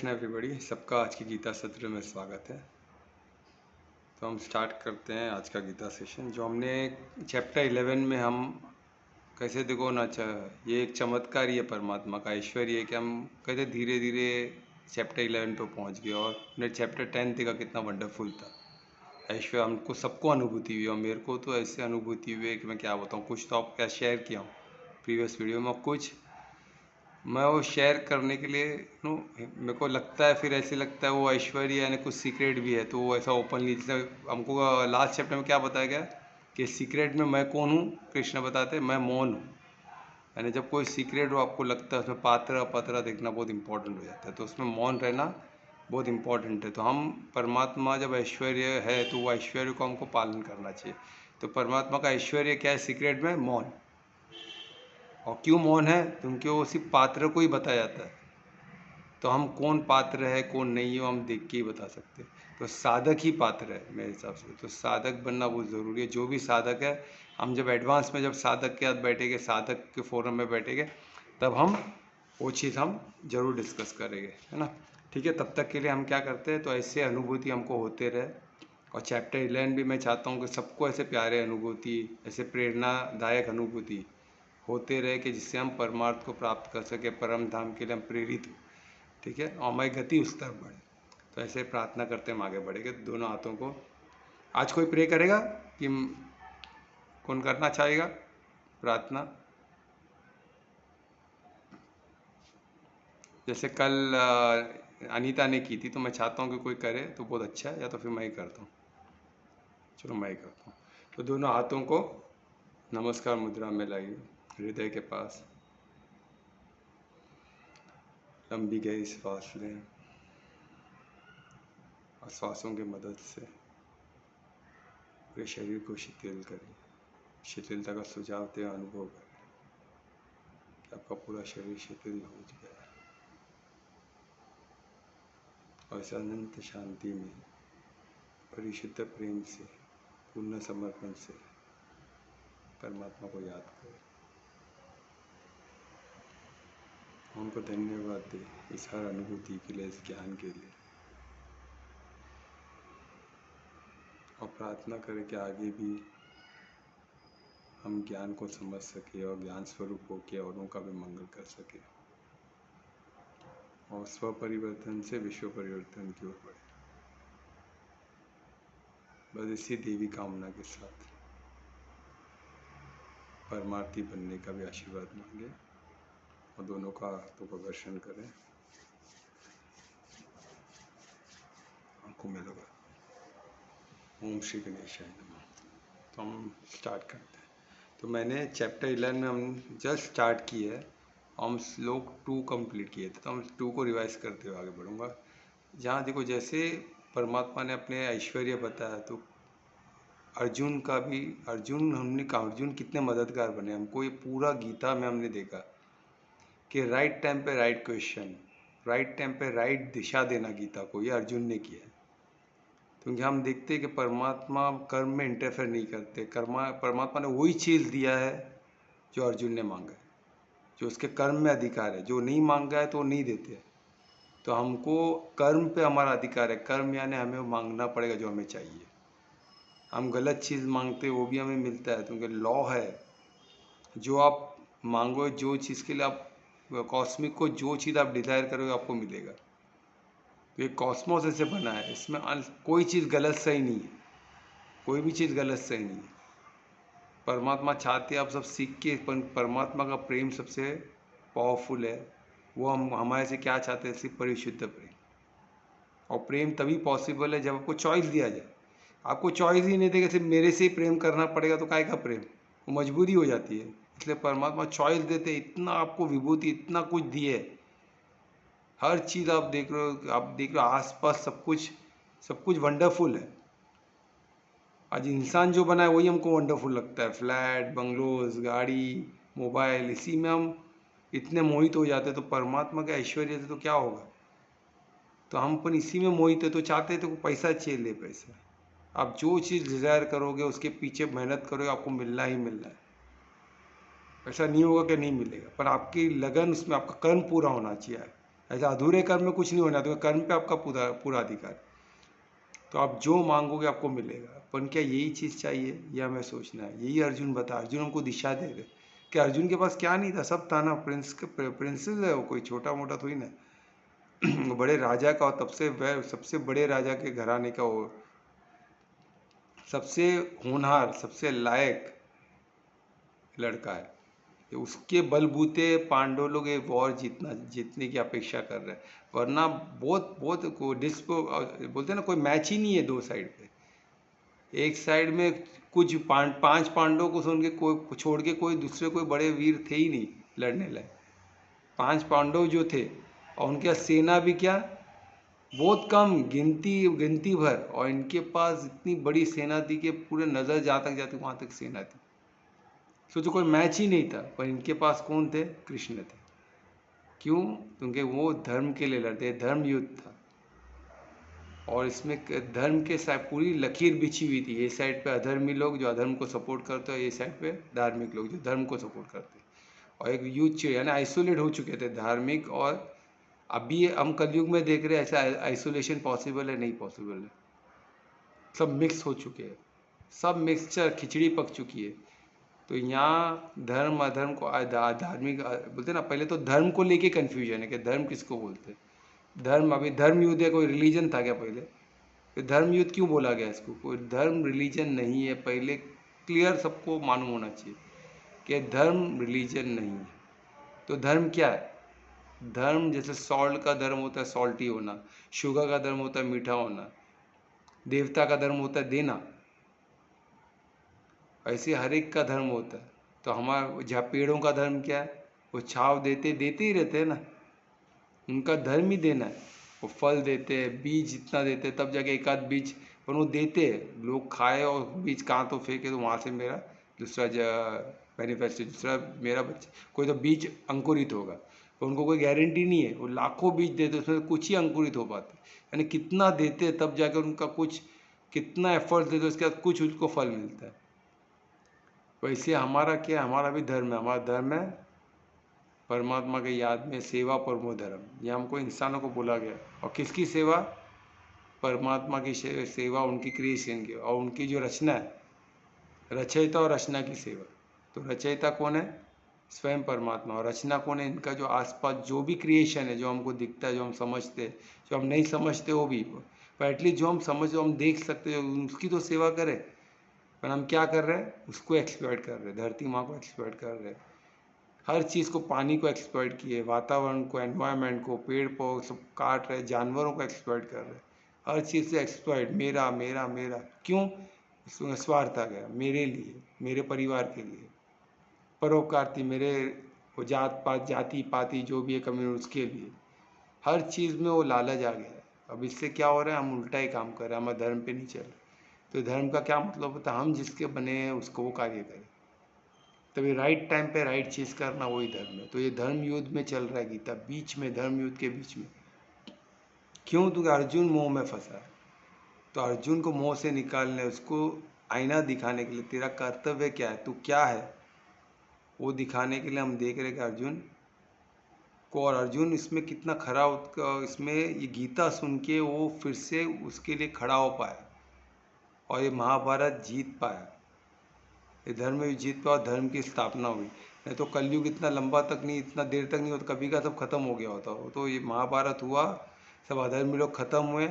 Krishna everybody, सबका आज की गीता सत्र में स्वागत है। तो हम स्टार्ट करते हैं आज का गीता सेशन। जो हमने चैप्टर 11 में हम कैसे देखो ना ये एक चमत्कार ही है परमात्मा का ऐश्वर्य है कि हम कैसे धीरे धीरे चैप्टर 11 पे पहुंच गए और हमने चैप्टर 10 देखा कितना वंडरफुल था। ऐश्वर्य हमको सबको अनुभूति हुई और मेरे को तो ऐसे अनुभूति हुई है कि मैं क्या बताऊँ। कुछ तो आपको क्या शेयर किया हूँ प्रीवियस वीडियो में, कुछ मैं वो शेयर करने के लिए मेरे को लगता है, फिर ऐसे लगता है वो ऐश्वर्य यानी कुछ सीक्रेट भी है तो वो ऐसा ओपनली, जैसे हमको लास्ट चैप्टर में क्या बताया गया कि सीक्रेट में मैं कौन हूँ। कृष्ण बताते मैं मौन हूँ। यानी जब कोई सीक्रेट हो आपको लगता है उसमें पात्र अपात्र देखना बहुत इंपॉर्टेंट हो जाता है, तो उसमें मौन रहना बहुत इंपॉर्टेंट है। तो हम परमात्मा जब ऐश्वर्य है तो वो ऐश्वर्य को हमको पालन करना चाहिए। तो परमात्मा का ऐश्वर्य क्या है? सीक्रेट में मौन। और क्यों मौन है? क्योंकि वो सिर्फ पात्र को ही बताया जाता है। तो हम कौन पात्र है कौन नहीं है वो हम देख के ही बता सकते हैं। तो साधक ही पात्र है मेरे हिसाब से। तो साधक बनना बहुत ज़रूरी है। जो भी साधक है, हम जब एडवांस में जब साधक के साथ बैठेंगे, साधक के फोरम में बैठेंगे, तब हम वो चीज़ हम जरूर डिस्कस करेंगे, है ना। ठीक है, तब तक के लिए हम क्या करते हैं, तो ऐसे अनुभूति हमको होते रहे। और चैप्टर 11 भी मैं चाहता हूँ कि सबको ऐसे प्यारे अनुभूति, ऐसे प्रेरणादायक अनुभूति होते रहे कि जिससे हम परमार्थ को प्राप्त कर सके, परम धाम के लिए हम प्रेरित हो। ठीक है, और हमारी गति उस तरफ बढ़े। तो ऐसे प्रार्थना करते हम आगे बढ़ेंगे दोनों हाथों को। आज कोई प्रे करेगा कि कौन करना चाहेगा प्रार्थना? जैसे कल अनीता ने की थी, तो मैं चाहता हूँ कि कोई करे तो बहुत अच्छा है, या तो फिर मैं ही करता हूँ। चलो मैं ही करता हूँ। तो दोनों हाथों को नमस्कार मुद्रा में लाइए हृदय के पास। लंबी गहरी सांस लें और श्वासों की मदद से पूरे शरीर को शिथिल करें। शिथिलता का सुझाव दें, अनुभव करें कि आपका पूरा शरीर शिथिल हो गया है। और इस अनंत शांति में परिशुद्ध प्रेम से, पूर्ण समर्पण से परमात्मा को याद करें। उनको धन्यवाद दें इस हर अनुभूति के लिए, इस ज्ञान के लिए। और प्रार्थना करें कि आगे भी हम ज्ञान को समझ सके और ज्ञान स्वरूप होकर औरों का भी मंगल कर सके और स्व परिवर्तन से विश्व परिवर्तन की ओर बढ़े। बस इसी देवी कामना के साथ परमार्थी बनने का भी आशीर्वाद मांगे और दोनों का हाथों का दर्शन करें। आंखों में लगा ओम श्री गणेशाय नमः। तो हम स्टार्ट करते हैं। तो मैंने चैप्टर 11 में हम जस्ट स्टार्ट की है, हम श्लोक 2 कंप्लीट किए थे, तो हम 2 को रिवाइज करते हुए आगे बढ़ूंगा। जहाँ देखो, जैसे परमात्मा ने अपने ऐश्वर्य बताया, तो अर्जुन का भी, अर्जुन हमने कहा अर्जुन कितने मददगार बने। हमको ये पूरा गीता में हमने देखा कि राइट टाइम पे राइट क्वेश्चन, राइट टाइम पे राइट दिशा देना गीता को, ये अर्जुन ने किया है। क्योंकि हम देखते हैं कि परमात्मा कर्म में इंटरफेयर नहीं करते। परमात्मा ने वही चीज़ दिया है जो अर्जुन ने मांगा है, जो उसके कर्म में अधिकार है। जो नहीं मांगा है तो वो नहीं देते। तो हमको कर्म पे हमारा अधिकार है। कर्म यानी हमें मांगना पड़ेगा जो हमें चाहिए। हम गलत चीज़ मांगते वो भी हमें मिलता है, क्योंकि लॉ है। जो आप मांगो, जो चीज़ के लिए आप कॉस्मिक को जो चीज़ आप डिज़ायर करोगे आपको मिलेगा। तो ये कॉस्मोस ऐसे बना है, इसमें कोई चीज़ गलत सही नहीं है। कोई भी चीज़ गलत सही नहीं है। परमात्मा चाहते आप सब सीख के, परमात्मा का प्रेम सबसे पावरफुल है। वो हम हमारे से क्या चाहते हैं? सिर्फ परिशुद्ध प्रेम। और प्रेम तभी पॉसिबल है जब आपको चॉइस दिया जाए। आपको चॉइस ही नहीं देगा, सिर्फ मेरे से ही प्रेम करना पड़ेगा, तो काय का प्रेम? वो मजबूरी हो जाती है। इसलिए परमात्मा चॉइस देते, इतना आपको विभूति, इतना कुछ दिए। हर चीज़ आप देख रहे हो, आसपास सब कुछ वंडरफुल है। आज इंसान जो बना है वही हमको वंडरफुल लगता है। फ्लैट, बंगलोज, गाड़ी, मोबाइल, इसी में हम इतने मोहित हो जाते हैं। तो परमात्मा के ऐश्वर्य से तो क्या होगा? तो हम पर इसी में मोहित है, तो चाहते हैं तो पैसा चाहिए। पैसा, आप जो चीज़ डिज़ायर करोगे उसके पीछे मेहनत करोगे, आपको मिलना ही मिलना है। ऐसा नहीं होगा कि नहीं मिलेगा, पर आपकी लगन उसमें, आपका कर्म पूरा होना चाहिए। ऐसा अधूरे कर्म में कुछ नहीं होना, तो कर्म पे आपका पूरा पूरा अधिकार। तो आप जो मांगोगे आपको मिलेगा। पर क्या यही चीज़ चाहिए, या हमें सोचना है? यही अर्जुन बता, अर्जुन हमको दिशा दे रहे कि अर्जुन के पास क्या नहीं था, सब था ना। प्रिंसेस है वो, कोई छोटा मोटा थोड़ी ना। वो बड़े राजा का, और तब से वह सबसे बड़े राजा के घराने का, वो सबसे होनहार, सबसे लायक लड़का है। तो उसके बलबूते पांडव लोग ये वॉर जीतने की अपेक्षा कर रहे हैं। वरना बहुत बहुत बोलते हैं ना, कोई मैच ही नहीं है दो साइड पे। एक साइड में कुछ पांच पांडवों को छोड़ के कोई दूसरे कोई बड़े वीर थे ही नहीं लड़ने लायक। 5 पांडव जो थे, और उनके सेना भी क्या, बहुत कम, गिनती भर, और इनके पास इतनी बड़ी सेना थी कि पूरे नज़र जहाँ तक जाती वहाँ तक सेना थी। सोचो कोई मैच ही नहीं था। पर इनके पास कौन थे? कृष्ण थे। क्यों? क्योंकि वो धर्म के लिए लड़ते, धर्म युद्ध था। और इसमें धर्म के साथ पूरी लकीर बिछी हुई थी। ये साइड पे अधर्मी लोग जो अधर्म को सपोर्ट करते हैं, ये साइड पे धार्मिक लोग जो धर्म को सपोर्ट करते हैं। और एक युद्ध यानी आइसोलेट हो चुके थे धार्मिक, और अभी हम कलयुग में देख रहे हैं ऐसा आइसोलेशन पॉसिबल है? नहीं पॉसिबल है। सब मिक्स हो चुके हैं, सब मिक्सचर, खिचड़ी पक चुकी है। तो यहाँ धर्म अधर्म को धार्मिक बोलते ना। पहले तो धर्म को लेके कन्फ्यूजन है कि धर्म किसको बोलते हैं। धर्म, अभी धर्म युद्ध है, कोई रिलीजन था क्या पहले? तो धर्म युद्ध क्यों बोला गया इसको? कोई धर्म रिलीजन नहीं है, पहले क्लियर सबको मालूम होना चाहिए कि धर्म रिलीजन नहीं है। तो धर्म क्या है? धर्म जैसे सॉल्ट का धर्म होता है सॉल्टी होना, शुगर का धर्म होता है मीठा होना, देवता का धर्म होता है देना, ऐसे हर एक का धर्म होता है। तो हमारा जहाँ पेड़ों का धर्म क्या है? वो छाव देते ही रहते हैं ना, उनका धर्म ही देना है। वो फल देते हैं, बीज जितना देते हैं, तब जाके एक आध बीज, पर वो देते हैं, लोग खाए, और बीज कहाँ तो फेंके, तो वहाँ से मेरा दूसरा मैनिफेस्टो, दूसरा मेरा बच्चा, कोई तो बीज अंकुरित होगा। तो उनको कोई गारंटी नहीं है, वो लाखों बीज देते, उसमें कुछ ही अंकुरित हो पाते। यानी कितना देते हैं तब जाकर उनका कुछ, कितना एफर्ट देते उसके बाद कुछ उसको फल मिलता है। वैसे हमारा क्या है? हमारा भी धर्म है। हमारा धर्म है परमात्मा के याद में सेवा परमो धर्म। यह हमको इंसानों को बोला गया। और किसकी सेवा? परमात्मा की सेवा, उनकी क्रिएशन की, और उनकी जो रचना है, रचयिता और रचना की सेवा। तो रचयिता कौन है? स्वयं परमात्मा। और रचना कौन है? इनका जो आसपास जो भी क्रिएशन है, जो हमको दिखता है, जो हम समझते हैं, जो हम नहीं समझते वो भी, पर एटलीस्ट जो हम समझ, जो हम देख सकते हैं, उसकी तो सेवा करें। पर हम क्या कर रहे हैं? उसको एक्सप्लॉइट कर रहे हैं, धरती माँ को एक्सप्लॉइट कर रहे हैं, हर चीज़ को, पानी को एक्सप्लॉइट किए, वातावरण को, एनवायरनमेंट को, पेड़ पौधे सब काट रहे, जानवरों को एक्सप्लॉइट कर रहे, हर चीज़ से एक्सप्लॉइट, मेरा मेरा मेरा। क्यों? स्वार्थ आ गया, मेरे लिए, मेरे परिवार के लिए, परोपकारती, मेरे वो जात पात, जाति पाति जो भी है कम्युनिटी, उसके लिए, हर चीज़ में वो लालच आ गया है। अब इससे क्या हो रहा है? हम उल्टा ही काम कर रहे हैं, हमारे धर्म पे नहीं चल रहे। तो धर्म का क्या मतलब होता है? हम जिसके बने हैं उसको वो कार्य करें, तभी राइट टाइम पे राइट चीज़ करना, वही धर्म है। तो ये धर्म युद्ध में चल रहा है गीता, बीच में, धर्म युद्ध के बीच में। क्यों? क्योंकि अर्जुन मोह में फंसा है। तो अर्जुन को मोह से निकालने, उसको आईना दिखाने के लिए, तेरा कर्तव्य क्या है, तू क्या है, वो दिखाने के लिए हम देख रहे हैं कि अर्जुन को, और अर्जुन इसमें कितना खरा, इसमें ये गीता सुन के वो फिर से उसके लिए खड़ा हो पाया, और ये महाभारत जीत पाया, ये धर्म भी जीत पाया, और धर्म की स्थापना हुई। नहीं तो कलयुग इतना लंबा तक नहीं, इतना देर तक नहीं होता, कभी का सब खत्म हो गया होता। वो तो ये महाभारत हुआ, सब अधर्मी लोग खत्म हुए,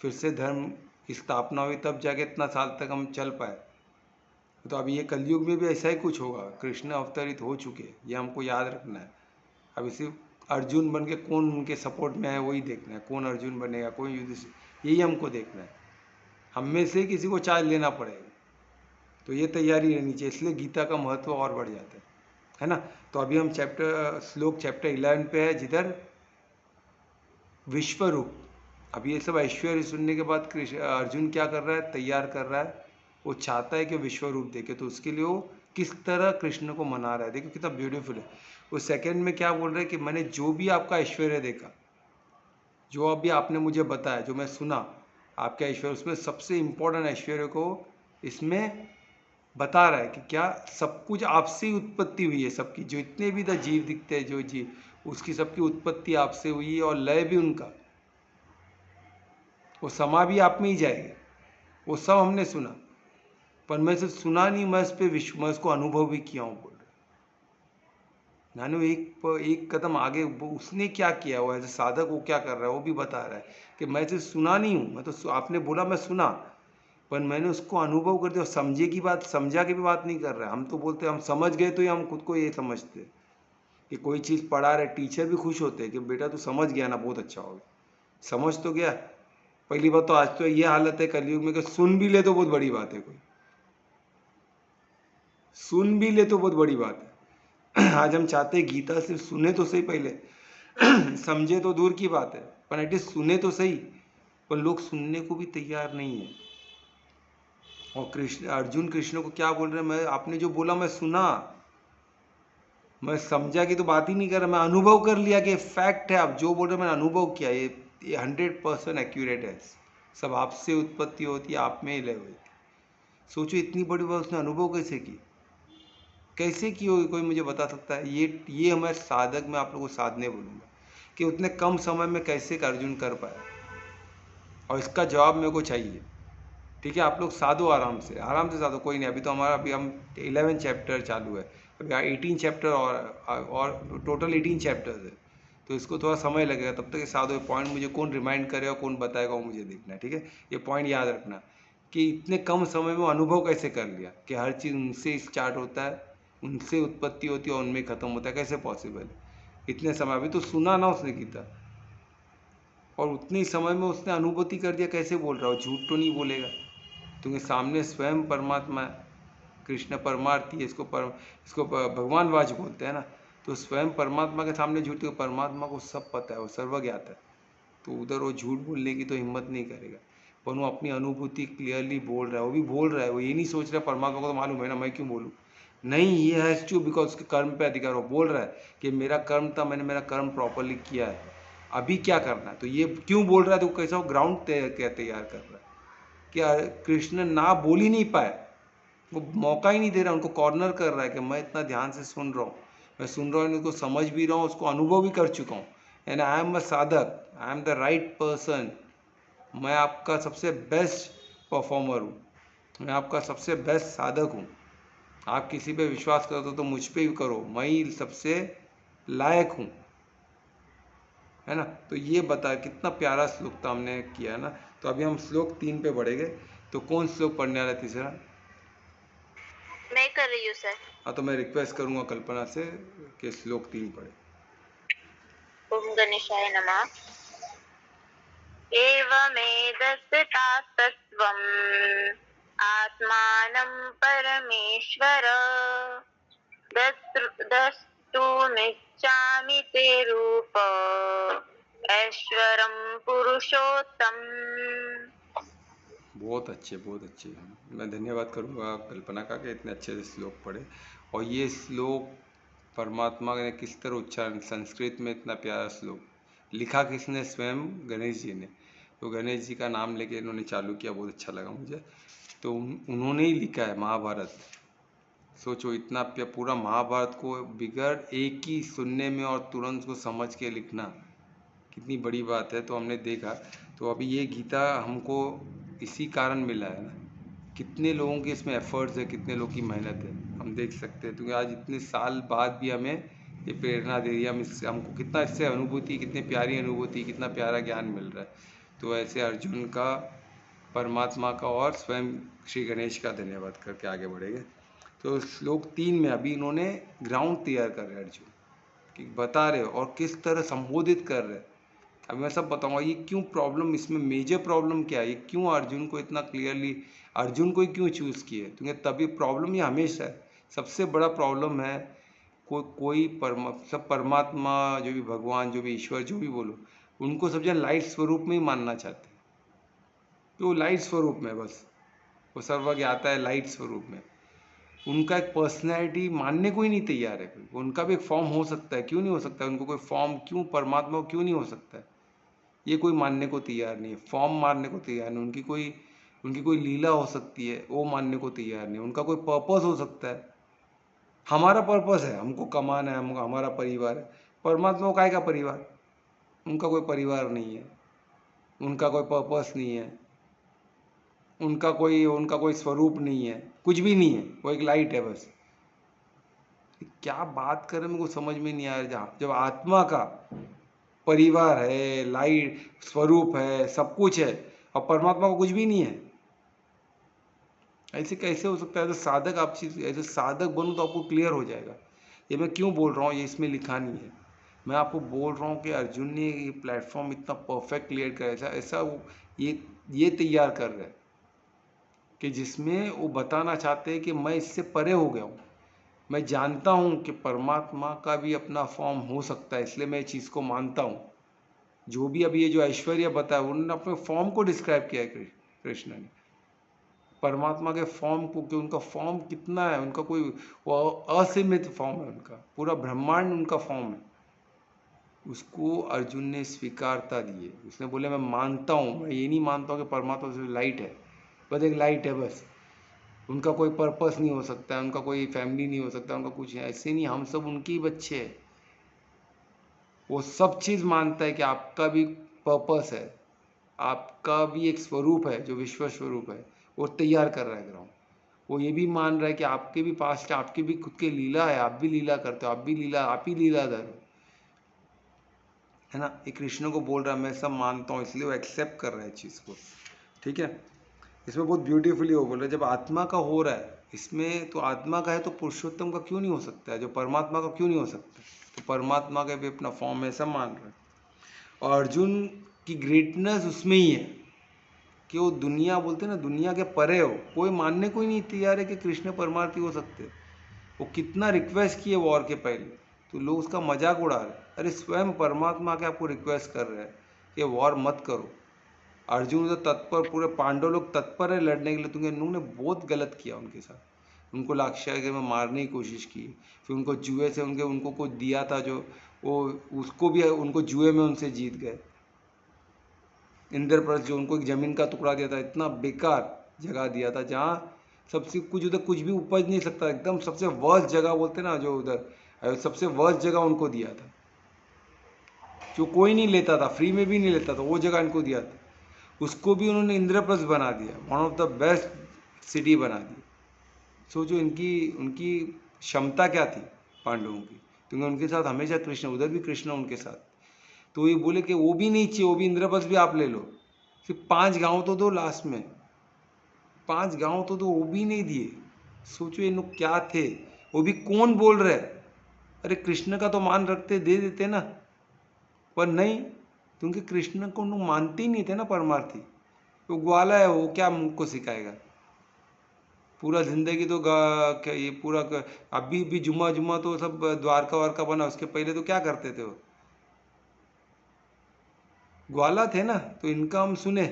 फिर से धर्म की स्थापना हुई, तब जाके इतना साल तक हम चल पाए। तो अब ये कलयुग में भी ऐसा ही कुछ होगा। कृष्ण अवतरित हो चुके, ये हमको याद रखना है। अब सिर्फ अर्जुन बन के कौन उनके सपोर्ट में है वही देखना है, कौन अर्जुन बनेगा, कौन युधिष्ठिर, यही हमको देखना है। हम में से किसी को चार्ज लेना पड़ेगा, तो ये तैयारी रहनी चाहिए। इसलिए गीता का महत्व और बढ़ जाता है ना। तो अभी हम श्लोक चैप्टर 11 पे है, जिधर विश्वरूप। अब ये सब ऐश्वर्य सुनने के बाद अर्जुन क्या कर रहा है? तैयार कर रहा है। वो चाहता है कि विश्वरूप देखे, तो उसके लिए वो किस तरह कृष्ण को मना रहा है। देखो कितना ब्यूटीफुल है। वो सेकंड में क्या बोल रहा है कि मैंने जो भी आपका ऐश्वर्य देखा, जो अभी आपने मुझे बताया, जो मैं सुना आपके ऐश्वर्य, उसमें सबसे इम्पोर्टेंट ऐश्वर्य को इसमें बता रहा है कि क्या सब कुछ आपसे ही उत्पत्ति हुई है सबकी, जो इतने भी जीव दिखते हैं, जो जीव, उसकी सबकी उत्पत्ति आपसे हुई है और लय भी उनका, वो समा भी आप में ही जाएगा। वो सब हमने सुना, पर मैं सिर्फ सुना नहीं, मैं मैं उसको अनुभव भी किया हूँ। बोल रहे नानू एक कदम आगे, उसने क्या किया, वो ऐसे साधक वो क्या कर रहा है वो भी बता रहा है कि मैं सिर्फ सुना नहीं हूँ, मैं तो आपने बोला मैं सुना, पर मैंने उसको अनुभव कर दिया। समझे की बात, समझा की भी बात नहीं कर रहा है। हम तो बोलते हम समझ गए, तो ही हम खुद को ये समझते कि कोई चीज़ पढ़ा रहे, टीचर भी खुश होते हैं कि बेटा तू समझ गया ना, बहुत अच्छा हो गया, समझ तो गया। पहली बात तो आज तो ये हालत है कलयुग में कि सुन भी ले तो बहुत बड़ी बात है, कोई सुन भी ले तो बहुत बड़ी बात है। आज हम चाहते हैं गीता सिर्फ सुने तो सही पहले, समझे तो दूर की बात है, पर एटलीस्ट सुने तो सही, पर लोग सुनने को भी तैयार नहीं है। और कृष्ण, अर्जुन कृष्ण को क्या बोल रहे हैं, मैं आपने जो बोला मैं सुना, मैं समझा की तो बात ही नहीं कर रहा, मैं अनुभव कर लिया कि फैक्ट है, आप जो बोल रहे हैं मैंने अनुभव किया, ये 100% एक्यूरेट है। सब आपसे उत्पत्ति होती है, आप में ही लय हुई थी। सोचो इतनी बड़ी बात उसने अनुभव कैसे की, कैसे की होगी, कोई मुझे बता सकता है? ये हमारे साधक में आप लोगों को साधने बोलूँगा कि उतने कम समय में कैसे अर्जुन कर पाया, और इसका जवाब मेरे को चाहिए। ठीक है, आप लोग साधो, आराम से साधो, कोई नहीं। अभी तो हमारा, अभी हम 11 चैप्टर चालू है, अभी 18 चैप्टर और टोटल 18 चैप्टर्स है, तो इसको थोड़ा समय लगेगा। तब तक ये साधो पॉइंट मुझे कौन रिमाइंड करेगा, कौन बताएगा, वो मुझे देखना है। ठीक है, ये पॉइंट याद रखना कि इतने कम समय में अनुभव कैसे कर लिया कि हर चीज़ उनसे स्टार्ट होता है, उनसे उत्पत्ति होती है और उनमें ख़त्म होता है, कैसे पॉसिबल है इतने समय? अभी तो सुना ना उसने गीता, और उतने समय में उसने अनुभूति कर दिया, कैसे बोल रहा हो? झूठ तो नहीं बोलेगा, क्योंकि सामने स्वयं परमात्मा है, कृष्ण परमार्थी है, इसको भगवान वाच बोलते हैं ना, तो स्वयं परमात्मा के सामने झूठ, तो परमात्मा को सब पता है, वो सर्वज्ञात है, तो उधर वो झूठ बोलने की तो हिम्मत नहीं करेगा। पर वो अपनी अनुभूति क्लियरली बोल रहा है, वो भी बोल रहा है, वो ये नहीं सोच रहा परमात्मा को तो मालूम है ना, मैं क्यों बोलूँ, नहीं, ये हैज़ टू, बिकॉज उसके कर्म पे अधिकार। वो बोल रहा है कि मेरा कर्म था, मैंने मेरा कर्म प्रॉपरली किया है, अभी क्या करना है। तो ये क्यों बोल रहा है, तो कैसा ग्राउंड तैयार कर रहा है कि कृष्ण ना बोल ही नहीं पाए, वो मौका ही नहीं दे रहा, उनको कॉर्नर कर रहा है कि मैं इतना ध्यान से सुन रहा हूँ, मैं सुन रहा हूँ, उनको समझ भी रहा हूँ, उसको अनुभव भी कर चुका हूँ, एंड आई एम अ साधक, I am the right person, मैं आपका सबसे बेस्ट परफॉर्मर हूँ, मैं आपका सबसे बेस्ट साधक हूँ। आप किसी पे विश्वास करते हो तो मुझ पे भी करो, मैं ही सबसे लायक हूँ, है ना। तो ये बता, कितना प्यारा श्लोक था हमने किया है ना। तो अभी हम श्लोक 3 पे बढ़ेंगे। तो कौन श्लोक पढ़ने वाला है तीसरा? मैं कर रही हूँ सर। हाँ, तो मैं रिक्वेस्ट करूंगा कल्पना से कि श्लोक 3 पढ़े। ओम गणेशाय नमः। एवमेतत्तत्त्वम् आत्मानं परमेश्वर द्रष्टुमिच्छामि ते रूप ऐश्वरं पुरुषोत्तम। बहुत अच्छे, बहुत अच्छे। मैं धन्यवाद करूंगा कल्पना का कि इतने अच्छे से श्लोक पढ़े। और ये श्लोक परमात्मा ने किस तरह उच्चारण, संस्कृत में इतना प्यारा श्लोक लिखा किसने? स्वयं गणेश जी ने। तो गणेश जी का नाम लेके इन्होंने चालू किया, बहुत अच्छा लगा मुझे। तो उन्होंने ही लिखा है महाभारत। सोचो, इतना पूरा महाभारत को बिगड़ एक ही सुनने में और तुरंत को समझ के लिखना कितनी बड़ी बात है। तो हमने देखा, तो अभी ये गीता हमको इसी कारण मिला है ना। कितने लोगों के इसमें एफर्ट्स है, कितने लोगों की मेहनत है, हम देख सकते हैं। क्योंकि आज इतने साल बाद भी हमें ये प्रेरणा दे रही है, हमको कितना इससे अनुभूति, कितनी प्यारी अनुभूति, कितना प्यारा ज्ञान मिल रहा है। तो ऐसे अर्जुन का, परमात्मा का और स्वयं श्री गणेश का धन्यवाद करके आगे बढ़ेंगे। तो श्लोक 3 में अभी इन्होंने ग्राउंड तैयार कर रहे हैं अर्जुन, कि बता रहे हो और किस तरह संबोधित कर रहे हैं। अभी मैं सब बताऊंगा ये क्यों प्रॉब्लम, इसमें मेजर प्रॉब्लम क्या है, ये क्यों अर्जुन को इतना क्लियरली, अर्जुन को ही क्यों चूज़ किए। क्योंकि तभी प्रॉब्लम ये हमेशा है, सबसे बड़ा प्रॉब्लम है कोई सब परमात्मा, जो भी भगवान, जो भी ईश्वर, जो भी बोलो, उनको सब जन लाइट स्वरूप में ही मानना चाहते हैं। तो वो लाइट स्वरूप में, बस वो सर्वज्ञ आता है लाइट स्वरूप में, उनका एक पर्सनैलिटी मानने को ही नहीं तैयार है। उनका भी एक फॉर्म हो सकता है, क्यों नहीं हो सकता, उनको कोई फॉर्म क्यों, परमात्मा क्यों नहीं हो सकता है, ये कोई मानने को तैयार नहीं है। फॉर्म मानने को तैयार नहीं, उनकी कोई लीला हो सकती है, वो मानने को तैयार नहीं। उनका कोई पर्पस हो सकता है, हमारा पर्पस है, हमको कमाना है, हमको, हमारा परिवार है, परमात्मा को काय का परिवार? उनका कोई परिवार नहीं है, उनका कोई पर्पस नहीं है, उनका कोई स्वरूप नहीं है, कुछ भी नहीं है, वो एक लाइट है बस। क्या बात कर रहे मेरे को समझ में नहीं आ रहा। जब आत्मा का परिवार है, लाइट स्वरूप है, सब कुछ है, और परमात्मा को कुछ भी नहीं है, ऐसे कैसे हो सकता है? तो साधक आप चीज ऐसे साधक बनो तो आपको क्लियर हो जाएगा। ये मैं क्यों बोल रहा हूँ, ये इसमें लिखा नहीं है। मैं आपको बोल रहा हूँ कि अर्जुन ने ये प्लेटफॉर्म इतना परफेक्ट क्लियर कर ऐसा ये तैयार कर रहा है कि जिसमें वो बताना चाहते हैं कि मैं इससे परे हो गया हूँ। मैं जानता हूँ कि परमात्मा का भी अपना फॉर्म हो सकता है, इसलिए मैं इस चीज़ को मानता हूँ। जो भी अभी ये जो ऐश्वर्य बताया, उन्होंने अपने फॉर्म को डिस्क्राइब किया है कृष्ण ने, परमात्मा के फॉर्म को, कि उनका फॉर्म कितना है, उनका कोई वो असीमित फॉर्म है, उनका पूरा ब्रह्मांड उनका फॉर्म है। उसको अर्जुन ने स्वीकारता दी है। उसने बोले मैं मानता हूँ, मैं ये नहीं मानता हूँ कि परमात्मा सिर्फ लाइट है, बस एक लाइट है बस, उनका कोई पर्पस नहीं हो सकता है, उनका कोई फैमिली नहीं हो सकता, उनका कुछ नहीं। ऐसे नहीं, हम सब उनके ही बच्चे हैं। वो सब चीज़ मानता है कि आपका भी पर्पस है, आपका भी एक स्वरूप है जो विश्व स्वरूप है, वो तैयार कर रहा है ग्राउंड। वो ये भी मान रहा है कि आपके भी पास आपकी भी खुद की लीला है, आप भी लीला करते हो, आप ही लीलाधर हो, है ना। ये कृष्ण को बोल रहा है मैं सब मानता हूँ, इसलिए वो एक्सेप्ट कर रहा है चीज़ को, ठीक है। इसमें बहुत ब्यूटीफुली वो बोल रहा है जब आत्मा का हो रहा है इसमें, तो आत्मा का है तो पुरुषोत्तम का क्यों नहीं हो सकता है, जो परमात्मा का क्यों नहीं हो सकता। तो परमात्मा का भी अपना फॉर्म है, सब मान रहा है। और अर्जुन की ग्रेटनेस उसमें ही है कि वो दुनिया बोलते हैं ना, दुनिया के परे हो, कोई मानने को ही नहीं तैयार है कि कृष्ण परमार्थी हो सकते। वो कितना रिक्वेस्ट किए वॉर के पहले, तो लोग उसका मजाक उड़ा रहे। अरे स्वयं परमात्मा के आपको रिक्वेस्ट कर रहे हैं कि वॉर मत करो। अर्जुन तो तत्पर, पूरे पांडव लोग तत्पर है लड़ने के लिए, तुमने उन्होंने बहुत गलत किया उनके साथ, उनको लाक्षागृह में मारने की कोशिश की, फिर उनको जुए से उनको कुछ दिया था जो वो उसको भी उनको जुए में उनसे जीत गए। इंद्रप्रस्थ जो उनको एक जमीन का टुकड़ा दिया था, इतना बेकार जगह दिया था जहाँ सबसे कुछ उधर कुछ भी उपज नहीं सकता, एकदम सबसे वर्स्ट जगह बोलते ना जो उधर, सबसे वर्स्ट जगह उनको दिया था, जो कोई नहीं लेता था, फ्री में भी नहीं लेता था, वो जगह इनको दिया था। उसको भी उन्होंने इंद्रप्रस्थ बना दिया, one of the best city बना दी। सोचो इनकी उनकी क्षमता क्या थी पांडवों की, क्योंकि उनके साथ हमेशा कृष्ण, उधर भी कृष्ण उनके साथ। तो ये बोले कि वो भी नहीं चाहिए, वो भी इंद्रप्रस्थ भी आप ले लो, सिर्फ 5 गांव तो दो, लास्ट में 5 गांव तो दो, वो भी नहीं दिए। सोचो ये लोग क्या थे, वो भी कौन बोल रहे। अरे कृष्ण का तो मान रखते, दे देते ना, पर नहीं, क्योंकि कृष्ण को लोग मानते ही नहीं थे ना परमार्थी। वो ग्वाला है, वो क्या मुझको सिखाएगा। पूरा जिंदगी तो क्या ये पूरा अभी भी जुम्मा जुम्मा तो सब द्वारका वारका बना, उसके पहले तो क्या करते थे वो, ग्वाला थे ना। तो इनका हम सुने,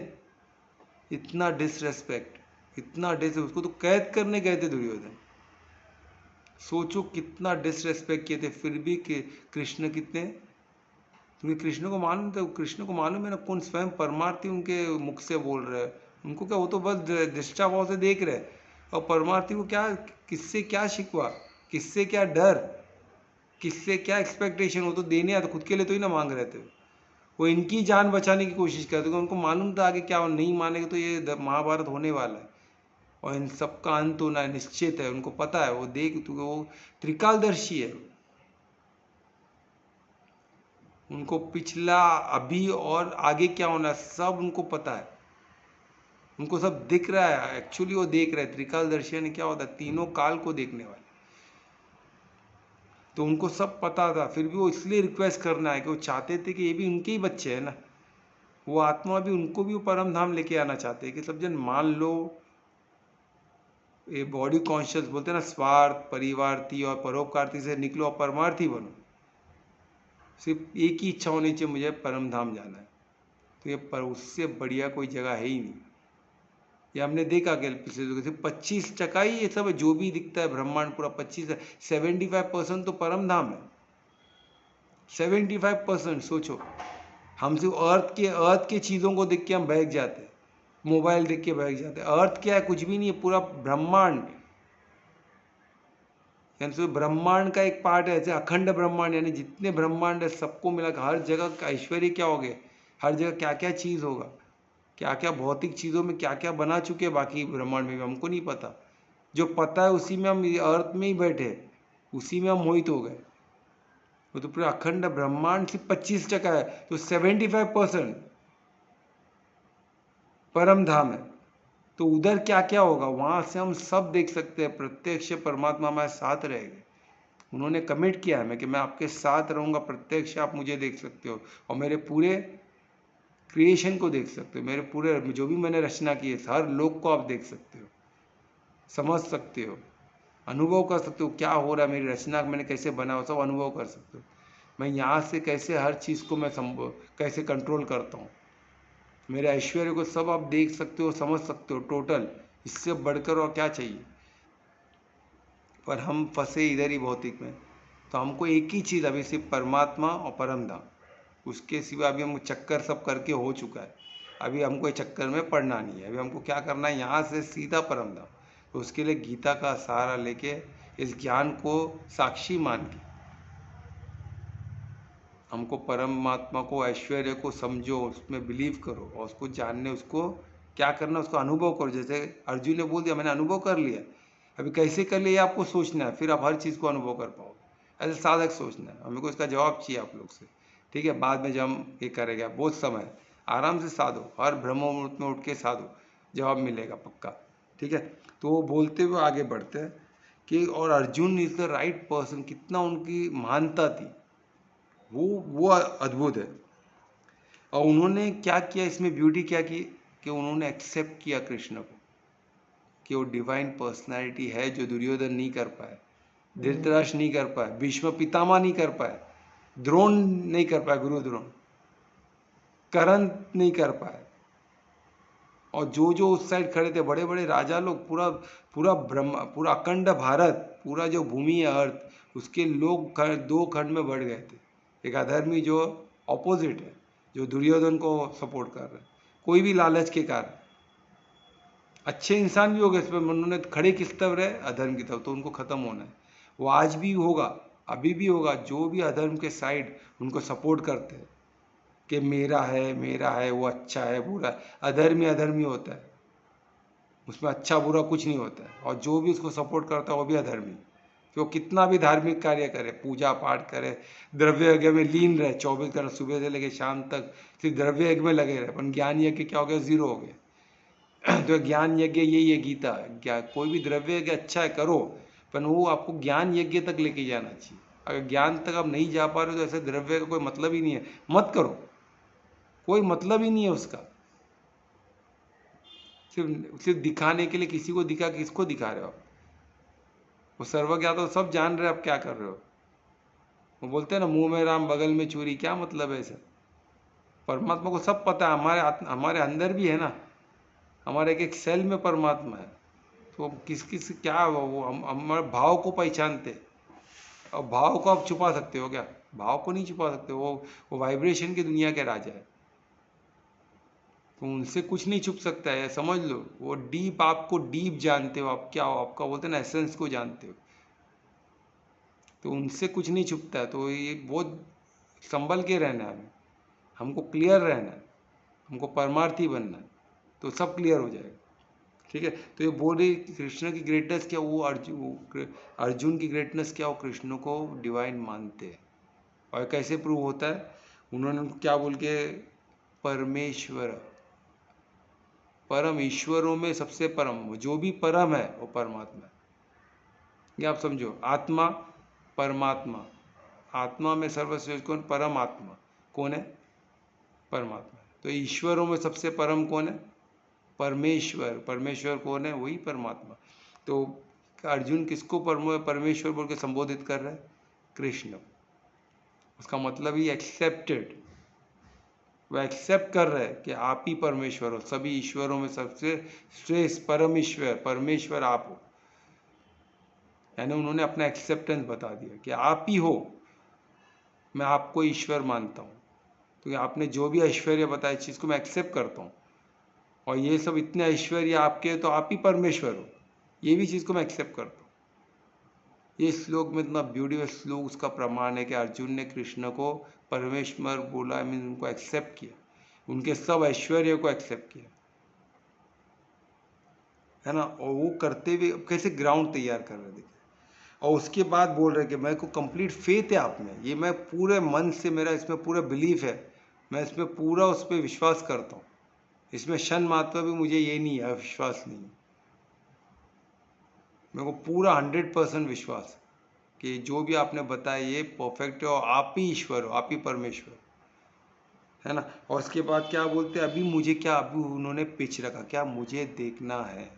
इतना डिसरेस्पेक्ट, इतना उसको तो कैद करने गए थे दुर्योधन। सोचो कितना डिसरेस्पेक्ट किए थे, फिर भी कृष्ण कितने, क्योंकि कृष्ण को मालूम था, कृष्ण को मालूम है ना कौन स्वयं परमार्थी उनके मुख से बोल रहे हैं। उनको क्या, वो तो बस दृष्टा भाव से देख रहे, और परमार्थी को क्या, किससे क्या शिकवा, किससे क्या डर, किससे क्या एक्सपेक्टेशन, वो तो देने आते, खुद के लिए तो ही ना मांग रहे थे। वो इनकी जान बचाने की कोशिश करते, उनको मालूम था आगे क्या, नहीं मानेंगे तो ये महाभारत होने वाला है और इन सबका अंत होना निश्चित है, उनको पता है। वो देख, तो वो त्रिकालदर्शी है, उनको पिछला, अभी और आगे क्या होना है सब उनको पता है, उनको सब दिख रहा है। एक्चुअली वो देख रहे हैं, त्रिकालदर्शी ने क्या होता है, तीनों काल को देखने वाले, तो उनको सब पता था। फिर भी वो इसलिए रिक्वेस्ट करना है कि वो चाहते थे कि ये भी उनके ही बच्चे हैं ना, वो आत्मा भी, उनको भी वो परम धाम लेके आना चाहते हैं कि सब जन मान लो, ये बॉडी कॉन्शियस बोलते हैं ना, स्वार्थ परिवार्थी और परोपकारती से निकलो और परमार्थी बनो। सिर्फ एक ही इच्छा होनी चाहिए, मुझे परम धाम जाना है। तो ये पर उससे बढ़िया कोई जगह है ही नहीं। ये हमने देखा कि पिछले सिर्फ 25% ही ये सब जो भी दिखता है ब्रह्मांड पूरा 75% तो परम धाम है। 75% सोचो, हम सिर्फ अर्थ के चीज़ों को देख के हम बहक जाते हैं, मोबाइल देख के बहक जाते हैं। अर्थ क्या है, कुछ भी नहीं है, पूरा ब्रह्मांड यानी तो ब्रह्मांड का एक पार्ट है, ऐसे अखंड ब्रह्मांड, यानी जितने ब्रह्मांड है सबको मिला के हर जगह का ऐश्वर्य क्या हो गए, हर जगह क्या क्या चीज़ होगा, क्या क्या भौतिक चीज़ों में क्या क्या बना चुके हैं, बाकी ब्रह्मांड में भी हमको नहीं पता। जो पता है उसी में हम अर्थ में ही बैठे, उसी में हम मोहित हो गए। वो तो पूरा अखंड ब्रह्मांड सिर्फ 25% है, तो 75% परम धाम है। तो उधर क्या क्या होगा वहां से हम सब देख सकते हैं, प्रत्यक्ष परमात्मा हमारे साथ रहेगा। उन्होंने कमिट किया है मैं कि मैं आपके साथ रहूंगा, प्रत्यक्ष आप मुझे देख सकते हो और मेरे पूरे क्रिएशन को देख सकते हो, मेरे पूरे जो भी मैंने रचना की है हर लोक को आप देख सकते हो, समझ सकते हो, अनुभव कर सकते हो क्या हो रहा है, मेरी रचना मैंने कैसे बना हो सब अनुभव कर सकते हो। मैं यहाँ से कैसे हर चीज़ को मैं कैसे कंट्रोल करता हूँ, मेरे ऐश्वर्य को सब आप देख सकते हो, समझ सकते हो टोटल। इससे बढ़कर और क्या चाहिए। पर हम फंसे इधर ही भौतिक में। तो हमको एक ही चीज़ अभी सिर्फ परमात्मा और परम धाम, उसके सिवा अभी हम चक्कर सब करके हो चुका है। अभी हमको चक्कर में पड़ना नहीं है। अभी हमको क्या करना है, यहाँ से सीधा परम धाम। तो उसके लिए गीता का सहारा लेके इस ज्ञान को साक्षी मान के हमको परमात्मा को, ऐश्वर्य को समझो, उसमें बिलीव करो और उसको जानने, उसको क्या करना, उसको अनुभव करो। जैसे अर्जुन ने बोल दिया मैंने अनुभव कर लिया, अभी कैसे कर लिया आपको सोचना है, फिर आप हर चीज़ को अनुभव कर पाओगे। ऐसे साधक सोचना है। हमें को इसका जवाब चाहिए आप लोग से, ठीक है। बाद में जब हम ये करेंगे, बहुत समय आराम से साधो, हर ब्रह्म मुहूर्त में उठ के साधो, जवाब मिलेगा पक्का, ठीक है। तो वो बोलते हुए आगे बढ़ते हैं कि और Arjun is the right person, कितना उनकी महानता थी, वो अद्भुत है। और उन्होंने क्या किया, इसमें ब्यूटी क्या की कि उन्होंने एक्सेप्ट किया कृष्ण को कि वो डिवाइन पर्सनालिटी है, जो दुर्योधन नहीं कर पाए, धृतराष्ट्र नहीं कर पाए, भीष्म पितामह नहीं कर पाए, द्रोण नहीं कर पाए, गुरु द्रोण, कर्ण नहीं कर पाए। और जो जो उस साइड खड़े थे बड़े बड़े राजा लोग, पूरा पूरा ब्रह्म, पूरा अखंड भारत, पूरा जो भूमि है अर्थ, उसके लोग दो खंड में बढ़ गए थे। एक अधर्मी जो ऑपोजिट है, जो दुर्योधन को सपोर्ट कर रहे हैं, कोई भी लालच के कारण। अच्छे इंसान भी हो गए इसमें, उन्होंने खड़े किस तरफ रहे, अधर्म की तरफ, तो उनको खत्म होना है। वो आज भी होगा, अभी भी होगा, जो भी अधर्म के साइड उनको सपोर्ट करते हैं कि मेरा है, वो अच्छा है, बुरा है। अधर्मी अधर्मी होता है, उसमें अच्छा बुरा कुछ नहीं होता है। और जो भी उसको सपोर्ट करता है वो भी अधर्मी, कि वो कितना भी धार्मिक कार्य करे, पूजा पाठ करे, द्रव्य यज्ञ में लीन रहे, 24 घंटे सुबह से लेकर शाम तक सिर्फ द्रव्य यज्ञ में लगे रहे, पर ज्ञान यज्ञ क्या हो गया, जीरो हो गया। तो ज्ञान यज्ञ यही है गीता। क्या कोई भी द्रव्य यज्ञ अच्छा है करो, पर वो आपको ज्ञान यज्ञ तक लेके जाना चाहिए। अगर ज्ञान तक आप नहीं जा पा रहे हो तो ऐसे द्रव्य का कोई मतलब ही नहीं है, मत करो, कोई मतलब ही नहीं है उसका। सिर्फ दिखाने के लिए, किसी को दिखा, किसको दिखा रहे हो आप। वो सर्वज्ञात तो सब जान रहे आप क्या कर रहे हो। वो बोलते हैं ना, मुंह में राम बगल में चूरी, क्या मतलब है ऐसा। परमात्मा को सब पता है, हमारे अंदर भी है ना, हमारे एक एक सेल में परमात्मा है। तो किस किस क्या वो हम हमारे भाव को पहचानते। और भाव को आप छुपा सकते हो क्या, भाव को नहीं छुपा सकते। वो वाइब्रेशन की दुनिया के राजा है, तो उनसे कुछ नहीं छुप सकता है, समझ लो। वो डीप, आपको डीप जानते हो, आप क्या हो, आपका बोलते हैं ना एसेंस को जानते हो, तो उनसे कुछ नहीं छुपता है। तो ये बहुत संभल के रहना है हमें, हमको क्लियर रहना है, हमको परमार्थी बनना है, तो सब क्लियर हो जाएगा, ठीक है। तो ये बोल रही कृष्ण की ग्रेटनेस क्या, वो अर्जुन की ग्रेटनेस क्या, वो कृष्ण को डिवाइन मानते हैं। और कैसे प्रूव होता है, उन्होंने क्या बोल के, परमेश्वर, परम ईश्वरों में सबसे परम, जो भी परम है वो परमात्मा है। ये आप समझो, आत्मा परमात्मा, आत्मा में सर्वश्रेष्ठ कौन, परमात्मा कौन है, परमात्मा। तो ईश्वरों में सबसे परम कौन है, परमेश्वर। परमेश्वर कौन है, वही परमात्मा। तो अर्जुन किसको परमेश्वर बोल के संबोधित कर रहा है, कृष्ण। उसका मतलब ही एक्सेप्टेड, वह एक्सेप्ट कर रहे हैं कि आप ही परमेश्वर हो, सभी ईश्वरों में सबसे श्रेष्ठ परम ईश्वर, परमेश्वर आप हो। यानी उन्होंने अपना एक्सेप्टेंस बता दिया कि आप ही हो, मैं आपको ईश्वर मानता हूँ। तो आपने जो भी ऐश्वर्य बताया, इस चीज़ को मैं एक्सेप्ट करता हूँ, और ये सब इतने ऐश्वर्य आपके, तो आप ही परमेश्वर हो, ये भी चीज़ को मैं एक्सेप्ट करता हूँ। ये श्लोक में इतना ब्यूटीफुल श्लोक उसका प्रमाण है कि अर्जुन ने कृष्ण को परमेश्वर बोला, मीन उनको एक्सेप्ट किया, उनके सब ऐश्वर्य को एक्सेप्ट किया, है ना। और वो करते हुए कैसे ग्राउंड तैयार कर रहे, देखिए। और उसके बाद बोल रहे कि मैं को कंप्लीट फेथ है आप में, ये मैं पूरे मन से, मेरा इसमें पूरा बिलीफ है, मैं इसमें पूरा उस पर विश्वास करता हूँ, इसमें क्षण मात्र भी मुझे ये नहीं है, विश्वास नहीं है, मेरे को पूरा 100% विश्वास कि जो भी आपने बताया ये परफेक्ट है, और आप ही ईश्वर हो, आप ही परमेश्वर, है ना। और उसके बाद क्या बोलते हैं, अभी मुझे क्या, अभी उन्होंने पिच रखा, क्या मुझे देखना है,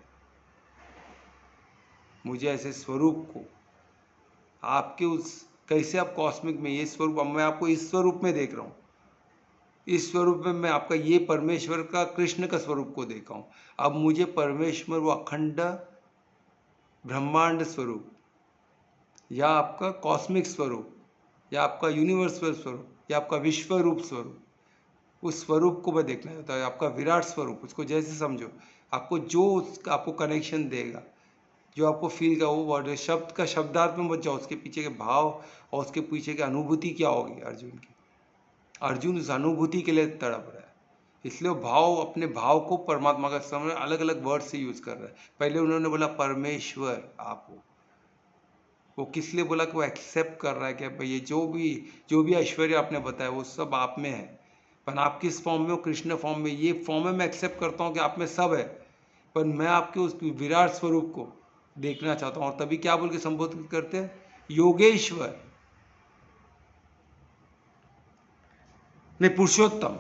मुझे ऐसे स्वरूप को, आपके उस, कैसे आप कॉस्मिक में ये स्वरूप, अब मैं आपको इस स्वरूप में देख रहा हूँ, इस स्वरूप में मैं आपका ये परमेश्वर का, कृष्ण का स्वरूप को देखा हूँ। अब मुझे परमेश्वर वो अखंड ब्रह्मांड स्वरूप, या आपका कॉस्मिक स्वरूप, या आपका यूनिवर्सल स्वरूप, या आपका विश्व रूप स्वरूप, उस स्वरूप को मैं देखना चाहता हूँ, आपका विराट स्वरूप, उसको जैसे समझो, आपको जो उसका आपको कनेक्शन देगा, जो आपको फील का वो वर्ड, शब्द का शब्दार्थ में मत जाओ, उसके पीछे के भाव और उसके पीछे की अनुभूति क्या होगी अर्जुन की। अर्जुन उस अनुभूति के लिए तड़प रहा है, इसलिए वो भाव, अपने भाव को परमात्मा का समय अलग अलग वर्ड से यूज कर रहा है। पहले उन्होंने बोला परमेश्वर आप हो, वो किस लिए बोला कि वो एक्सेप्ट कर रहा है कि भाई ये जो भी ऐश्वर्य आपने बताया वो सब आप में है, पर आप किस फॉर्म में हो, कृष्ण फॉर्म में, ये फॉर्म में मैं एक्सेप्ट करता हूँ कि आप में सब है, पर मैं आपके उस विराट स्वरूप को देखना चाहता हूँ। और तभी क्या बोल के संबोधित करते हैं, योगेश्वर, नहीं पुरुषोत्तम,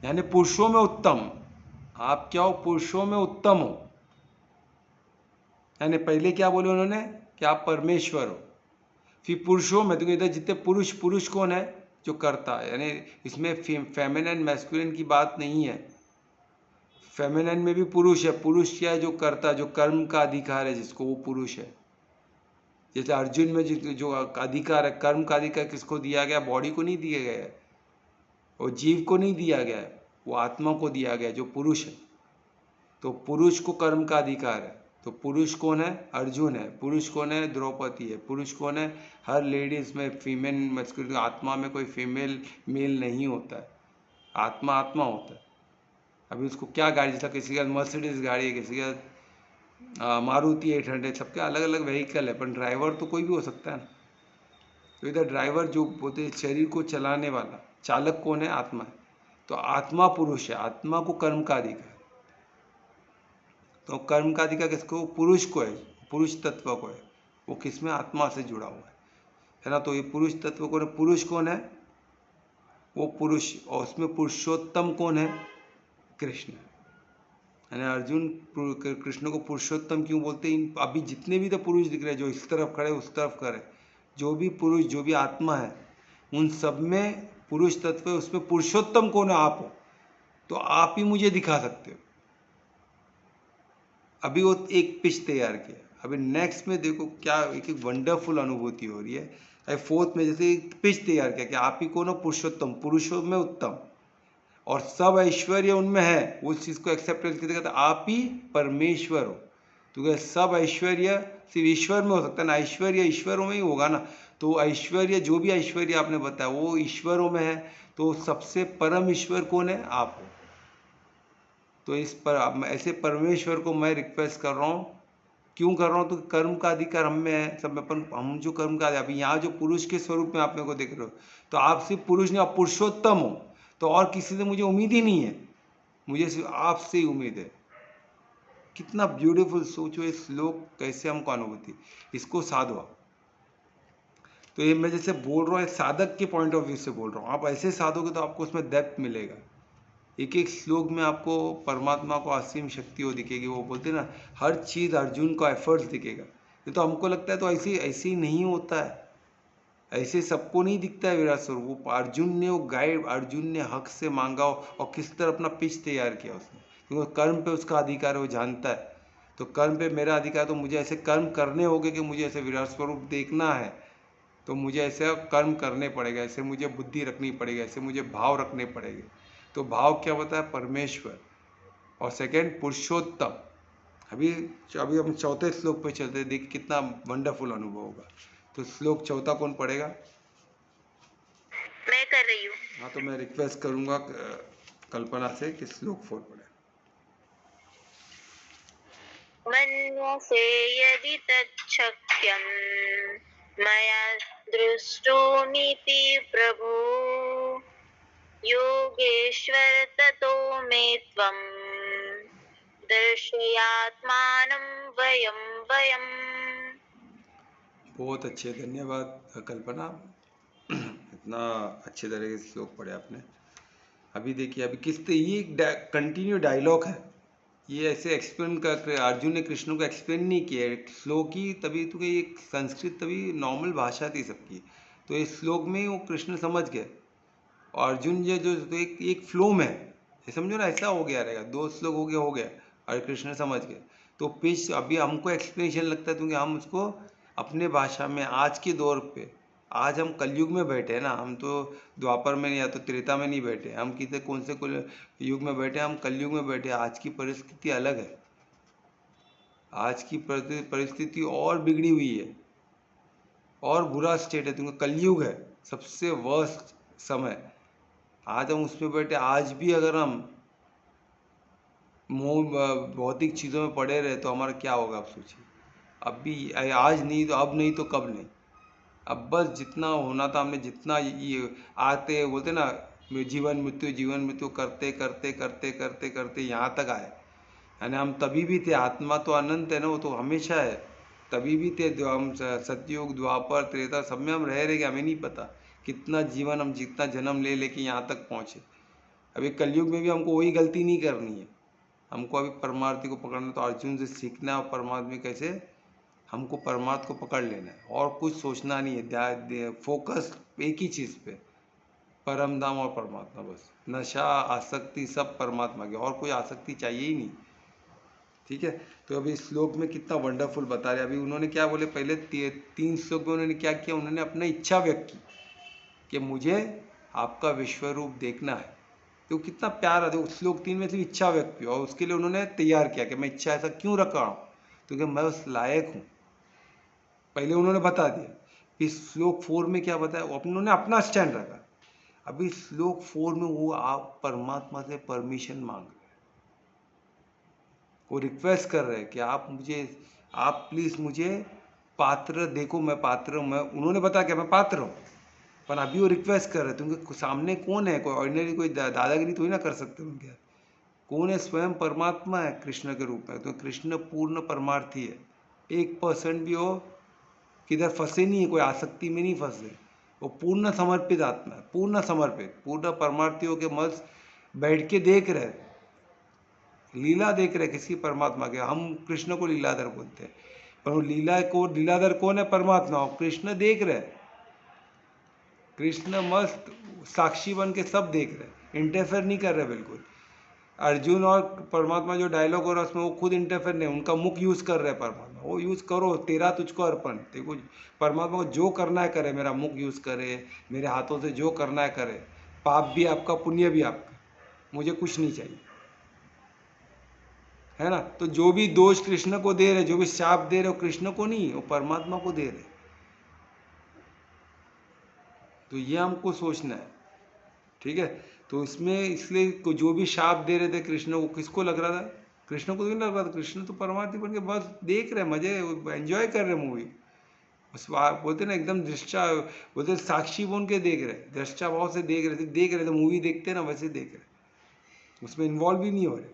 यानी पुरुषों में उत्तम, आप क्या हो, पुरुषों में उत्तम हो। यानी पहले क्या बोले उन्होंने कि आप परमेश्वर हो, फिर पुरुषों में, तो इधर जितने पुरुष, पुरुष कौन है, जो करता है, यानी इसमें फेमिनिन मैस्कुलिन की बात नहीं है, फेमिनिन में भी पुरुष है, पुरुष क्या है, जो करता, जो कर्म का अधिकार है जिसको, वो पुरुष है। जैसे अर्जुन में जो अधिकार है, कर्म का अधिकार किसको दिया गया, बॉडी को नहीं दिया गया है, और जीव को नहीं दिया गया है, वो आत्मा को दिया गया जो पुरुष है। तो पुरुष को कर्म का अधिकार है, तो पुरुष कौन है, अर्जुन है। पुरुष कौन है, द्रौपदी है। पुरुष कौन है, हर लेडीज में फीमेल मैस्कुलिन, आत्मा में कोई फीमेल मेल नहीं होता है, आत्मा आत्मा होता है। अभी उसको क्या गाड़ी, जैसा किसी का मर्सिडीज गाड़ी है, किसी का मारुति 800, सबके अलग अलग व्हीकल है, पर ड्राइवर तो कोई भी हो सकता है ना। तो इधर ड्राइवर जो बोलते शरीर को चलाने वाला चालक कौन है, आत्मा है। तो आत्मा पुरुष है, आत्मा को कर्म का अधिकार, तो कर्म का अधिकार किसको, पुरुष को है, पुरुष तत्व को है, वो किसमें, आत्मा से जुड़ा हुआ है ना। तो ये पुरुष तत्व कौन है, पुरुष कौन है, वो पुरुष, और उसमें पुरुषोत्तम कौन है, कृष्ण। यानी अर्जुन कृष्ण को पुरुषोत्तम क्यों बोलते हैं, अभी जितने भी तो पुरुष दिख रहे हैं, जो इस तरफ खड़े उस तरफ खड़े, जो भी पुरुष, जो भी आत्मा है, उन सब में पुरुष तत्व है, उसमें पुरुषोत्तम कौन है, आप हो। तो आप ही मुझे दिखा सकते हो। अभी वो एक पिच तैयार किया, अभी नेक्स्ट में देखो क्या एक वंडरफुल अनुभूति हो रही है। फोर्थ में जैसे एक पिच तैयार किया कि आप ही कौन हो, पुरुषोत्तम, पुरुषों में उत्तम, और सब ऐश्वर्य उनमें है, उस चीज को एक्सेप्टेंस की देखा, आप ही परमेश्वर हो। तो सब ऐश्वर्य सिर्फ ईश्वर में हो सकता है ना, ऐश्वर्य ईश्वरों में ही होगा ना। तो ऐश्वर्य, जो भी ऐश्वर्य आपने बताया वो ईश्वरों में है, तो सबसे परम ईश्वर कौन है, आप हो। तो इस पर ऐसे परमेश्वर को मैं रिक्वेस्ट कर रहा हूँ, क्यों कर रहा हूँ, तो कर्म का अधिकार हम में है, सब अपन, हम जो कर्म का, अभी यहाँ जो पुरुष के स्वरूप में आप मेरे को देख रहे हो, तो आप सिर्फ पुरुष नहीं, आप पुरुषोत्तम हो, तो और किसी से मुझे उम्मीद ही नहीं है, मुझे सिर्फ आपसे ही उम्मीद है। कितना ब्यूटीफुल, सोचो ये श्लोक कैसे हमको अनुभूति, इसको साधो। तो ये मैं जैसे बोल रहा हूँ साधक के पॉइंट ऑफ व्यू से बोल रहा हूँ, आप ऐसे साधोगे तो आपको उसमें डेप्थ मिलेगा। एक एक श्लोक में आपको परमात्मा को असीम शक्ति वो दिखेगी। वो बोलते हैं ना, हर चीज़ अर्जुन का एफर्ट्स दिखेगा। ये तो हमको लगता है तो ऐसे ही नहीं होता है, ऐसे सबको नहीं दिखता है विराट स्वरूप। वो अर्जुन ने, वो गाइड अर्जुन ने हक से मांगा और किस तरह अपना पिच तैयार किया उसने, क्योंकि कर्म पे उसका अधिकार है, वो जानता है। तो कर्म पे मेरा अधिकार, तो मुझे ऐसे कर्म करने होंगे कि मुझे ऐसे विराट स्वरूप देखना है, तो मुझे ऐसे कर्म करने पड़ेगा, ऐसे मुझे बुद्धि रखनी पड़ेगी, ऐसे मुझे भाव रखने पड़ेंगे। तो भाव क्या होता है, परमेश्वर, और सेकेंड पुरुषोत्तम, अभी अभी हम चौथे श्लोक पे चलते हैं, देखिए कितना वंडरफुल अनुभव होगा। तो श्लोक चौथा कौन पढ़ेगा? मैं कर रही हूँ। हाँ, तो मैं रिक्वेस्ट करूँगा कल्पना से कि श्लोक 4 पढ़े। मन्यसे यदि तच्छक्यं मया दृष्टोमिति प्रभो योगेश्वर ततो मे त्वं दर्शयात्मानं वयं वयम्। बहुत अच्छे, धन्यवाद कल्पना। इतना अच्छे तरीके से श्लोक पढ़े आपने। अभी देखिए, अभी ये कंटिन्यू डायलॉग है। ये ऐसे एक्सप्लेन कर अर्जुन ने कृष्ण को एक्सप्लेन नहीं किया है श्लोक ही, तभी तो ये संस्कृत तभी नॉर्मल भाषा थी सबकी, तो इस श्लोक में वो कृष्ण समझ गए और अर्जुन ये जो तो एक फ्लो में ये समझो ना, ऐसा हो गया रहेगा, 2 श्लोक हो गया और कृष्ण समझ गए। तो पिच अभी हमको एक्सप्लेनेशन लगता है क्योंकि हम उसको अपने भाषा में आज के दौर पे, आज हम कलयुग में बैठे हैं ना, हम तो द्वापर में या तो त्रेता में नहीं बैठे, हम किसी कौन से युग में बैठे, हम कलयुग में बैठे। आज की परिस्थिति अलग है, आज की परिस्थिति और बिगड़ी हुई है और बुरा स्टेट है, क्योंकि कलयुग है, सबसे वर्स्ट समय। आज हम उसमें बैठे, आज भी अगर हम मोह भौतिक चीज़ों में पड़े रहे तो हमारा क्या होगा आप सोचिए। अब भी आज नहीं तो अब नहीं तो कब नहीं। अब बस जितना होना था हमने, जितना ये आते बोलते ना जीवन मृत्यु करते करते करते करते करते यहाँ तक आए, यानी हम तभी भी थे। आत्मा तो अनंत है ना, वो तो हमेशा है, तभी भी थे। हम सतयुग द्वापर त्रेता सब में हम रह रहे, हमें नहीं पता कितना जीवन हम जितना जन्म ले लेके यहाँ तक पहुँचे। अभी कलयुग में भी हमको वही गलती नहीं करनी है, हमको अभी परमार्थी को पकड़ना। तो अर्जुन से सीखना है और परमात्मा कैसे हमको परमात्मा को पकड़ लेना है और कुछ सोचना नहीं है। फोकस एक ही चीज़ पे, परम धाम और परमात्मा, बस नशा आसक्ति सब परमात्मा की, और कोई आसक्ति चाहिए ही नहीं। ठीक है, तो अभी श्लोक में कितना वंडरफुल बता रहे। अभी उन्होंने क्या बोले, पहले 3 श्लोक में उन्होंने क्या किया, उन्होंने अपना इच्छा व्यक्त की कि मुझे आपका विश्व रूप देखना है। तो कितना प्यार है, श्लोक 3 में सिर्फ इच्छा व्यक्त की, और उसके लिए उन्होंने तैयार किया कि मैं इच्छा ऐसा क्यों रख रहा हूँ, क्योंकि मैं उस लायक हूँ। पहले उन्होंने बता दिया। इस श्लोक 4 में क्या बताया, वो उन्होंने अपना स्टैंड रखा। अभी श्लोक 4 में वो आप परमात्मा से परमिशन मांग रहे, वो रिक्वेस्ट कर रहे हैं कि आप प्लीज मुझे पात्र देखो, मैं पात्र हूँ। मैं उन्होंने बताया कि मैं पात्र हूँ, पर अभी वो रिक्वेस्ट कर रहे थे क्योंकि सामने कौन है, कोई ऑर्डिनरी कोई दादागिरी तो ही ना कर सकते उनके। कौन है, स्वयं परमात्मा है कृष्ण के रूप में। तो कृष्ण पूर्ण परमार्थी है, 1% भी हो किधर फंसे नहीं है, कोई आसक्ति में नहीं फंसे। वो पूर्ण समर्पित आत्मा है, पूर्ण समर्पित, पूर्ण परमार्थियों के मस्त बैठ के देख रहे, लीला देख रहे किसी परमात्मा के। हम कृष्ण को लीलाधर बोलते हैं, पर वो लीलाधर कौन है, परमात्मा। और कृष्ण देख रहे, कृष्ण मस्त साक्षी बन के सब देख रहे, इंटरफेयर नहीं कर रहे बिल्कुल। अर्जुन और परमात्मा जो डायलॉग हो रहा है उसमें वो खुद इंटरफेयर नहीं, उनका मुख यूज कर रहे हैं परमात्मा। वो यूज करो, तेरा तुझको अर्पण। देखो परमात्मा को जो करना है करे, मेरा मुख यूज करे, मेरे हाथों से जो करना है करे, पाप भी आपका पुण्य भी आपका, मुझे कुछ नहीं चाहिए, है ना। तो जो भी दोष कृष्ण को दे रहे, जो भी शाप दे रहे, वो कृष्ण को नहीं, वो परमात्मा को दे रहे। तो ये हमको सोचना है, ठीक है। तो इसमें इसलिए जो भी शाप दे रहे थे कृष्ण को, किसको लग रहा था, कृष्ण को नहीं लग रहा था। कृष्ण तो परमार्थी बन के बस देख रहे, मजे एंजॉय कर रहे मूवी। उस बोलते ना एकदम दृष्टा, बोलते साक्षी बन के देख रहे, दृष्टा भाव से देख रहे थे मूवी देखते ना, वैसे देख रहे, उसमें इन्वॉल्व ही नहीं हो रहे।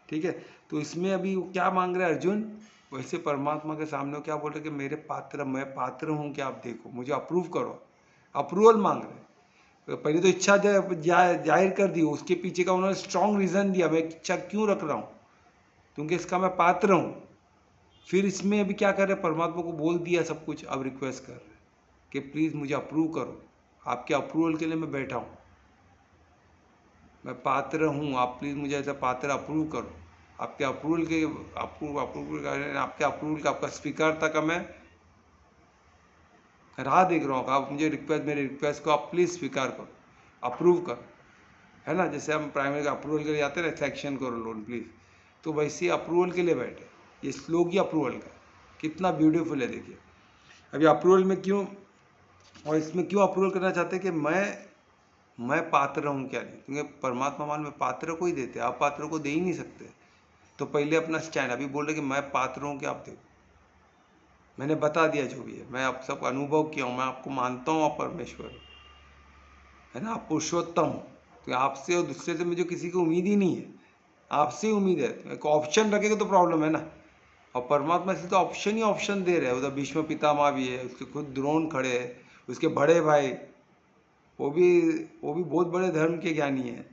ठीक है, तो इसमें अभी क्या मांग रहे अर्जुन, वैसे परमात्मा के सामने क्या बोल रहे कि मैं पात्र हूँ कि आप देखो, मुझे अप्रूव करो, अप्रूवल मांग रहे। पहले तो इच्छा जाहिर कर दी, उसके पीछे का उन्होंने स्ट्रॉन्ग रीजन दिया, मैं इच्छा क्यों रख रहा हूँ, क्योंकि इसका मैं पात्र हूँ। फिर इसमें अभी क्या कर रहे, परमात्मा को बोल दिया सब कुछ, अब रिक्वेस्ट कर रहे कि प्लीज़ मुझे अप्रूव करो, आपके अप्रूवल के लिए मैं बैठा हूँ, मैं पात्र हूँ, आप प्लीज़ मुझे ऐसा पात्र अप्रूव करो। आपके अप्रूवल के आपके अप्रूवल का, आपका स्वीकारता का मैं राह देख रहा हूँ। आप मुझे मेरे रिक्वेस्ट को आप प्लीज़ स्वीकार करो, अप्रूव करो, है ना। जैसे हम प्राइमरी का अप्रूवल के लिए जाते हैं ना, सेक्शन करो लोन प्लीज़, तो वैसे अप्रूवल के लिए बैठे। ये श्लोक ही अप्रूवल का कितना ब्यूटीफुल है। देखिए अभी अप्रूवल में क्यों, और इसमें क्यों अप्रूवल करना चाहते हैं कि मैं पात्र हूँ क्या नहीं, क्योंकि परमात्मा मान में पात्र को ही देते, आप पात्र को दे ही नहीं सकते। तो पहले अपना स्टैंड, अभी बोल रहे कि मैं पात्र हूँ कि आप देखो, मैंने बता दिया जो भी है, मैं आप सब अनुभव किया हूँ, मैं आपको मानता हूँ आप परमेश्वर है ना, आप पुरुषोत्तम हो, तो आपसे और दूसरे से मुझे किसी की उम्मीद ही नहीं है, आपसे ही उम्मीद है। तो एक ऑप्शन रखेगा तो प्रॉब्लम है ना, और परमात्मा इसलिए तो ऑप्शन ही ऑप्शन दे रहे हैं। उधर भीष्म पितामह भी है, उसके खुद द्रोण खड़े हैं, उसके बड़े भाई वो भी बहुत बड़े धर्म के ज्ञानी हैं,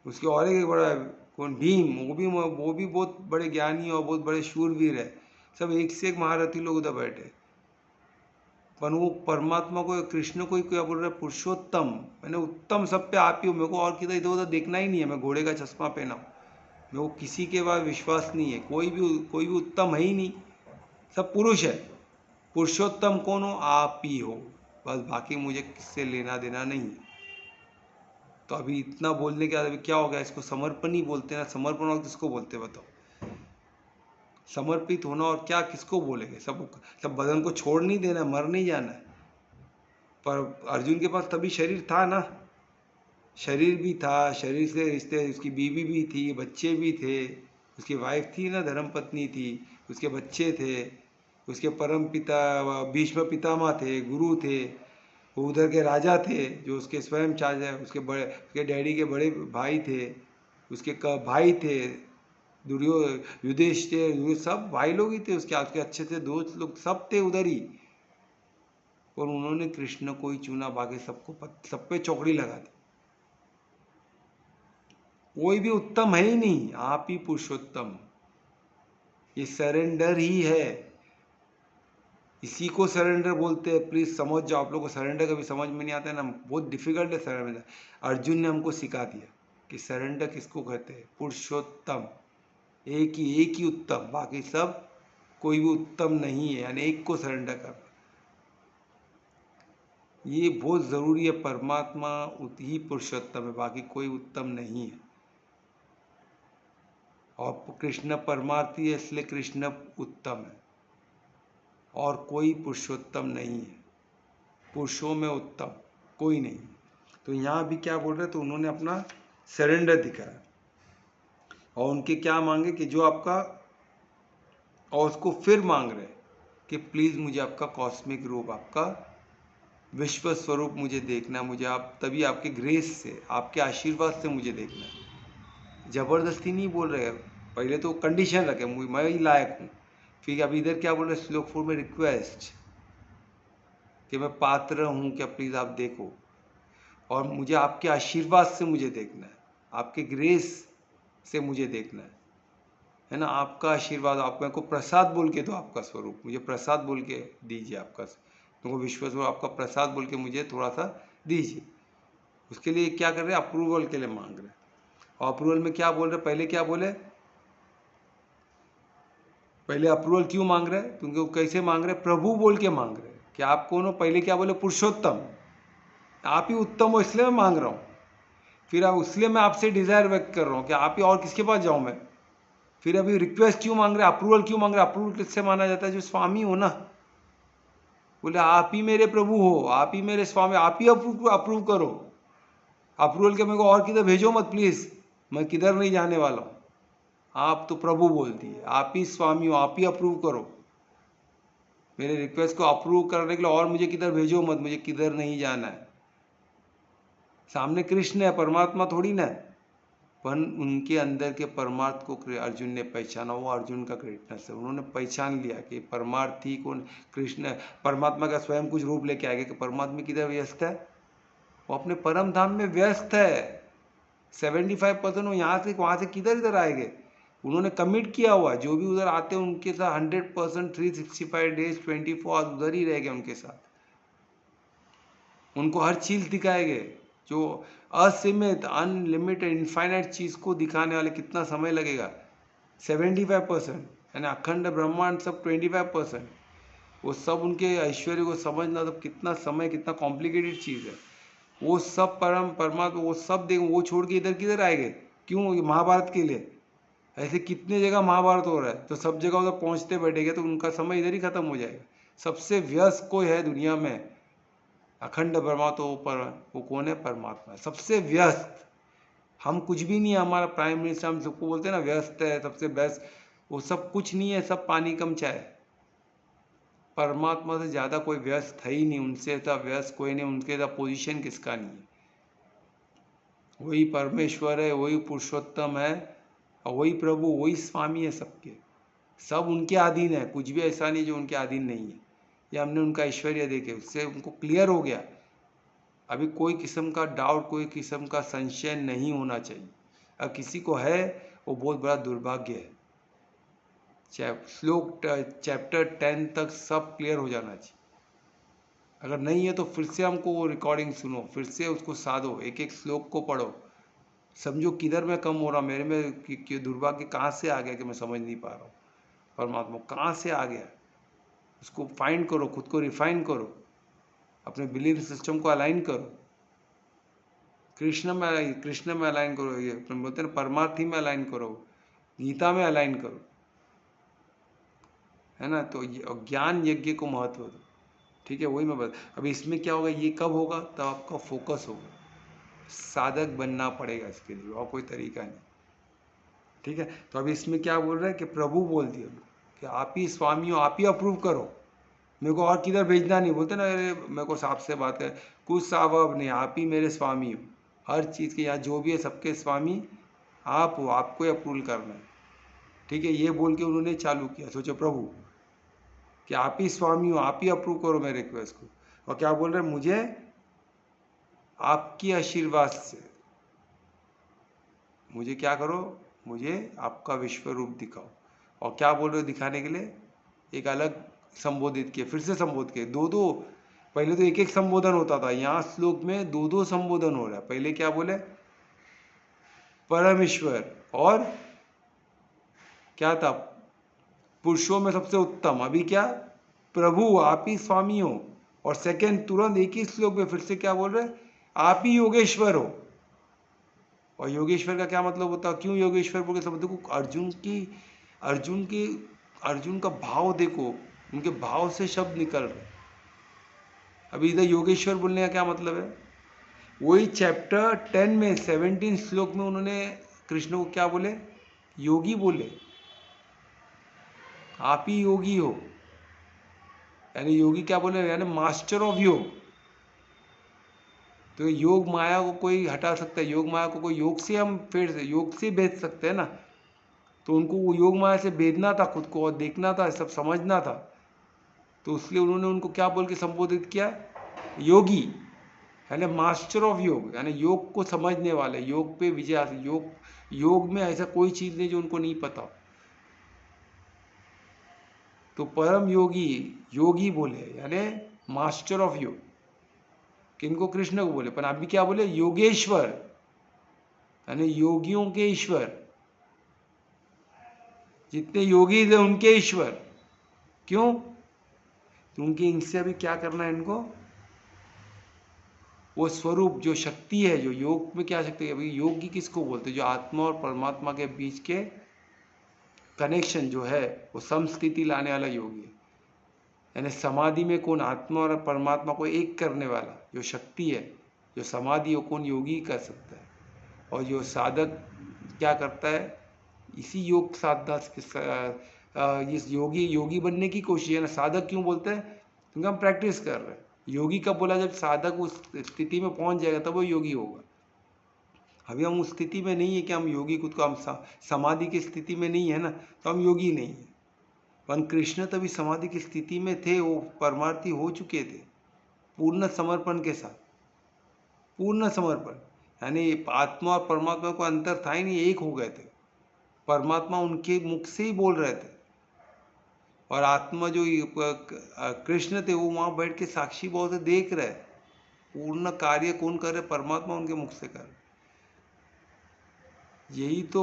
उसके और एक बड़ा कौन भीम, वो भी बहुत बड़े ज्ञानी और बहुत बड़े शूरवीर है, सब एक से एक महारथी लोग उधर बैठे। पर वो परमात्मा को, कृष्ण को ही क्या बोल रहे हैं, पुरुषोत्तम, मैंने उत्तम सब पे आप ही हो, मेरे को और किधर इधर उधर देखना ही नहीं है, मैं घोड़े का चश्मा पहना हूँ, मेरे को किसी के बाद विश्वास नहीं है, कोई भी उत्तम है ही नहीं, सब पुरुष है। पुरुषोत्तम कौन हो, आप ही हो, बस बाकी मुझे किससे लेना देना नहीं है। तो अभी इतना बोलने के बाद अभी क्या हो गया, इसको समर्पण ही बोलते हैं ना, समर्पण और किसको बोलते हैं बताओ, समर्पित होना, और क्या किसको बोलेंगे, सब बदन को छोड़ नहीं देना, मर नहीं जाना है। पर अर्जुन के पास तभी शरीर था ना, शरीर भी था, शरीर से रिश्ते, उसकी बीवी भी थी, बच्चे भी थे, उसकी वाइफ थी ना, धर्मपत्नी थी, उसके बच्चे थे, उसके परम पिता भीष्म पितामह थे, गुरु थे, वो उधर के राजा थे जो उसके स्वयं चाचा, उसके डैडी के बड़े भाई थे, उसके भाई थे युधिष्ठिर, सब भाई लोग ही थे उसके अच्छे थे दोस्त लोग, सब थे उधर ही, और उन्होंने कृष्ण को ही चुना, बाकी सब पे चौकड़ी लगा दी। कोई भी उत्तम है ही नहीं, आप ही पुरुषोत्तम, ये सरेंडर ही है, इसी को सरेंडर बोलते हैं। प्लीज समझ जाओ, आप लोगों को सरेंडर कभी समझ में नहीं आता है ना, बहुत डिफिकल्ट है सरेंडर। अर्जुन ने हमको सिखा दिया कि सरेंडर किसको कहते हैं, पुरुषोत्तम, एक ही उत्तम, बाकी सब कोई भी उत्तम नहीं है, यानी एक को सरेंडर करना, ये बहुत जरूरी है। परमात्मा ही पुरुषोत्तम है, बाकी कोई उत्तम नहीं है, और कृष्ण परमार्थी है, इसलिए कृष्ण उत्तम है, और कोई पुरुषोत्तम नहीं है, पुरुषों में उत्तम कोई नहीं। तो यहाँ भी क्या बोल रहे, तो उन्होंने अपना सरेंडर दिखाया, और उनके क्या मांगे कि जो आपका, और उसको फिर मांग रहे कि प्लीज मुझे आपका कॉस्मिक रूप, आपका विश्व स्वरूप मुझे देखना, मुझे आप तभी आपके ग्रेस से, आपके आशीर्वाद से मुझे देखना है, जबरदस्ती नहीं बोल रहे। पहले तो कंडीशन रखे, मैं ही लायक हूँ, फिर अभी इधर क्या बोल रहे श्लोक 4 में, रिक्वेस्ट कि मैं पात्र हूँ क्या, प्लीज आप देखो, और मुझे आपके आशीर्वाद से मुझे देखना है, आपके ग्रेस से मुझे देखना है ना, आपका आशीर्वाद, आप मेरे को प्रसाद बोल के दो, आपका स्वरूप मुझे प्रसाद बोल के दीजिए, आपका तुमको विश्व स्वरूप आपका प्रसाद बोल के मुझे थोड़ा सा दीजिए। उसके लिए क्या कर रहे हैं, अप्रूवल के लिए मांग रहे हैं। और अप्रूवल में क्या बोल रहे, पहले क्या बोले, पहले अप्रूवल क्यों मांग रहे हैं, क्योंकि वो कैसे मांग रहे हैं, प्रभु बोल के मांग रहे हैं कि आप कौन हो। पहले क्या बोले, पुरुषोत्तम, आप ही उत्तम हो, इसलिए मैं मांग रहा हूँ। फिर अब इसलिए मैं आपसे डिजायर व्यक्त कर रहा हूँ कि आप ही, और किसके पास जाऊँ मैं। फिर अभी रिक्वेस्ट क्यों मांग रहे, अप्रूवल क्यों मांग रहे, अप्रूवल किससे माना जाता है, जो स्वामी हो ना, बोले आप ही मेरे प्रभु हो, आप ही मेरे स्वामी, आप ही अप्रूव करो। अप्रूवल के मेरे को और किधर भेजो मत प्लीज, मैं किधर नहीं जाने वाला हूँ, आप तो प्रभु बोल दिए, आप ही स्वामी हो, आप ही अप्रूव करो मेरे रिक्वेस्ट को, अप्रूव करने के लिए और मुझे किधर भेजो मत, मुझे किधर नहीं जाना है। सामने कृष्ण है, परमात्मा थोड़ी ना, पर उनके अंदर के परमार्थ को अर्जुन ने पहचाना, वो अर्जुन का ग्रेटनेस है। उन्होंने पहचान लिया कि परमार्थी कौन, कृष्ण, परमात्मा का स्वयं कुछ रूप लेके आएगा कि परमात्मा किधर व्यस्त है, वो अपने परम धाम में व्यस्त है। 75% वो यहाँ से वहाँ से किधर इधर आएंगे, उन्होंने कमिट किया हुआ, जो भी उधर आते हैं उनके साथ 100% 365 डेज 24 आवर्स उधर ही रहेंगे उनके साथ, उनको हर चीज दिखाएंगे, जो असीमित अनलिमिटेड इनफाइनाइट चीज को दिखाने वाले कितना समय लगेगा, 75%, यानी अखंड ब्रह्मांड सब 25%, वो सब उनके ऐश्वर्य को समझना तो कितना समय, कितना कॉम्प्लिकेटेड चीज है। वो सब परमात्मा वो सब देख, वो छोड़ के इधर किधर आएंगे, क्यों, महाभारत के लिए ऐसे कितने जगह महाभारत हो रहा है, तो सब जगह उधर पहुंचते बैठेंगे तो उनका समय इधर ही खत्म हो जाएगा। सबसे व्यस्त कोई है दुनिया में, अखंड ब्रह्मा तो पर वो कौन है? परमात्मा, सबसे व्यस्त। हम कुछ भी नहीं है, हमारा प्राइम मिनिस्टर हम सबको बोलते हैं ना व्यस्त है, सबसे बेस्ट, वो सब कुछ नहीं है, सब पानी कम चाय। परमात्मा से ज़्यादा कोई व्यस्त है ही नहीं, उनसे ज़्यादा व्यस्त कोई नहीं, उनके ज़्यादा पोजीशन किसका नहीं है। वही परमेश्वर है, वही पुरुषोत्तम है, और वही प्रभु, वही स्वामी है सबके, सब उनके अधीन है। कुछ भी ऐसा नहीं जो उनके अधीन नहीं है। ये हमने उनका ऐश्वर्य देखे, उससे उनको क्लियर हो गया। अभी कोई किस्म का डाउट, कोई किस्म का संशय नहीं होना चाहिए। अगर किसी को है वो बहुत बड़ा दुर्भाग्य है। श्लोक चैप्टर 10 तक सब क्लियर हो जाना चाहिए। अगर नहीं है तो फिर से हमको वो रिकॉर्डिंग सुनो, फिर से उसको साधो, एक एक श्लोक को पढ़ो, समझो किधर मैं कम हो रहा, मेरे में दुर्भाग्य कहाँ से आ गया कि मैं समझ नहीं पा रहा हूँ, परमात्मा कहाँ से आ गया, उसको फाइंड करो, खुद को रिफाइन करो, अपने बिलीफ सिस्टम को अलाइन करो, कृष्ण में अलाइन करो, ये बोलते हैं परमार्थी में अलाइन करो, गीता में अलाइन करो, है ना। तो ज्ञान यज्ञ को महत्व दो, ठीक है। वही मैं बता, अभी इसमें क्या होगा, ये कब होगा, तब आपका फोकस होगा। साधक बनना पड़ेगा इसके लिए, और कोई तरीका नहीं, ठीक है। तो अभी इसमें क्या बोल रहे हैं कि प्रभु बोल दिया कि आप ही स्वामी हो, आप ही अप्रूव करो, मेरे को और किधर भेजना नहीं। बोलते ना, अरे मेरे को साहब से बात है, कुछ साहब अब नहीं, आप ही मेरे स्वामी हो, हर चीज़ के, यहाँ जो भी है सबके स्वामी आप हो, आपको ही अप्रूवल करना है, ठीक है। ये बोल के उन्होंने चालू किया। सोचो प्रभु कि आप ही स्वामी हो, आप ही अप्रूव करो मेरे रिक्वेस्ट को। और क्या बोल रहे हैं, मुझे आपकी आशीर्वाद से, मुझे क्या करो, मुझे आपका विश्व रूप दिखाओ। और क्या बोल रहे हो दिखाने के लिए, एक अलग संबोधित किए, फिर से संबोध किए, दो दो, पहले तो एक एक संबोधन होता था, यहाँ श्लोक में दो दो संबोधन हो रहा है। पहले क्या बोले, परमेश्वर, और क्या था, पुरुषों में सबसे उत्तम, अभी क्या, प्रभु आप ही स्वामी हो। और सेकंड तुरंत एक ही श्लोक में फिर से क्या बोल रहे, आप ही योगेश्वर हो। और योगेश्वर का क्या मतलब होता है, क्यों योगेश्वर बोल के, सब देखो अर्जुन का भाव देखो, उनके भाव से शब्द निकल रहे। अभी इधर योगेश्वर बोलने का क्या मतलब है, वही चैप्टर 10 में 17 श्लोक में उन्होंने कृष्ण को क्या बोले, योगी बोले, आप ही योगी हो, यानी योगी क्या बोले, यानी मास्टर ऑफ योग। तो योग माया को कोई हटा सकता है, योग माया को कोई योग से हम फिर से योग से भेद सकते हैं ना। तो उनको वो योग माया से भेदना था खुद को, और देखना था, सब समझना था। तो इसलिए उन्होंने उनको क्या बोल के संबोधित किया, योगी, यानी मास्टर ऑफ योग, यानी योग को समझने वाले, योग पे विजय, योग में ऐसा कोई चीज़ नहीं जो उनको नहीं पता। तो परम योगी बोले, यानी मास्टर ऑफ योग, किनको, कृष्ण को बोले। पर अभी क्या बोले, योगेश्वर, यानी योगियों के ईश्वर, जितने योगी थे उनके ईश्वर। क्यों, तो उनके इनसे अभी क्या करना है इनको, वो स्वरूप जो शक्ति है, जो योग में क्या शक्ति है, अभी योगी किसको बोलते हैं, जो आत्मा और परमात्मा के बीच के कनेक्शन जो है, वो समस्थिति लाने वाला योगी है। यानी समाधि में कौन, आत्मा और परमात्मा को एक करने वाला जो शक्ति है, जो समाधि, वो कौन, योगी कर सकता है। और जो साधक क्या करता है, इसी योग साधना, इस योगी बनने की कोशिश है ना। साधक क्यों बोलते हैं, क्योंकि हम प्रैक्टिस कर रहे हैं। योगी कब बोला, जब साधक उस स्थिति में पहुंच जाएगा तब वो योगी होगा। अभी हम उस स्थिति में नहीं है कि हम योगी, खुद को हम समाधि की स्थिति में नहीं है ना, तो हम योगी नहीं है। पर कृष्ण तभी समाधि की स्थिति में थे, वो परमार्थी हो चुके थे, पूर्ण समर्पण के साथ, पूर्ण समर्पण, यानी आत्मा और परमात्मा को अंतर था ही नहीं, एक हो गए थे। परमात्मा उनके मुख से ही बोल रहे थे, और आत्मा जो कृष्ण थे वो वहाँ बैठ के साक्षी भाव से देख रहे, पूर्ण कार्य कौन कर रहे, परमात्मा उनके मुख से कर रहे। यही तो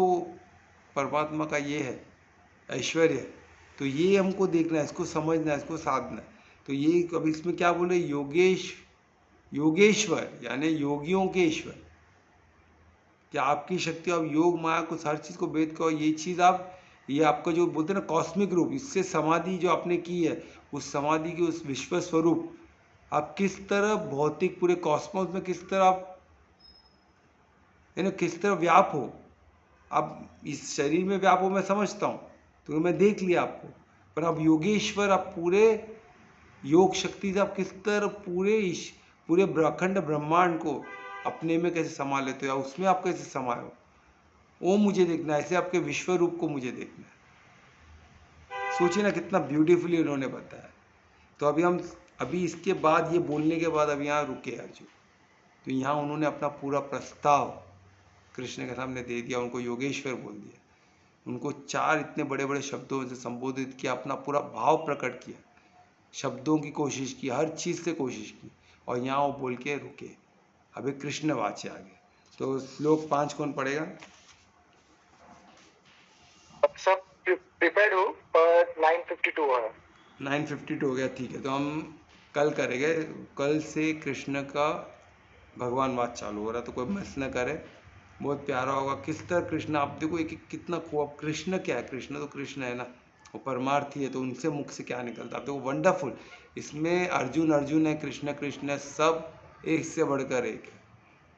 परमात्मा का ये है ऐश्वर्य। तो ये हमको देखना है, इसको समझना है, इसको साधना है। तो ये अभी इसमें क्या बोले, योगेश्वर, यानी योगियों के ईश्वर, कि आपकी शक्ति, आप योग माया को, हर चीज को भेद करो, ये चीज आप, ये आपका जो बोलते हैं ना कॉस्मिक रूप, इससे समाधि जो आपने की है, उस समाधि के उस विश्व स्वरूप आप किस तरह भौतिक पूरे कॉस्मोस में किस तरह आप किस तरह व्याप हो। आप इस शरीर में व्याप हो मैं समझता हूँ, तो मैं देख लिया आपको, पर आप योगेश्वर, आप पूरे योग शक्ति से आप किस तरह पूरे ब्रह्मांड ब्रह्मांड को अपने में कैसे समा लेते हो, या उसमें आप कैसे समाये हो, वो मुझे देखना है। ऐसे आपके विश्व रूप को मुझे देखना है। सोचिए ना कितना ब्यूटीफुली उन्होंने बताया। तो अभी इसके बाद, ये बोलने के बाद अब यहाँ रुके अर्जुन। तो यहाँ उन्होंने अपना पूरा प्रस्ताव कृष्ण के सामने दे दिया, उनको योगेश्वर बोल दिया, उनको 4 इतने बड़े बड़े शब्दों से संबोधित किया, अपना पूरा भाव प्रकट किया, शब्दों की कोशिश की, हर चीज से कोशिश की, और यहाँ वो बोल के रुके। अभी कृष्ण वाच्य आगे। तो श्लोक 5 कौन पढ़ेगा? सब प्रिपेयर्ड हो, पर 9:52 है। 9:52 हो गया, ठीक है। तो हम कल करेंगे, कल से कृष्ण का भगवान बात चालू हो रहा है, तो कोई मिस न करे, बहुत प्यारा होगा। किस तरह कृष्ण, आप देखो एक कितना खूब, कृष्ण क्या है, कृष्ण तो कृष्ण है ना, वो परमार्थी है, तो उनसे मुख से क्या निकलता है, आप देखो वंडरफुल। इसमें अर्जुन अर्जुन है, कृष्ण कृष्ण है, सब एक से बढ़कर एक है,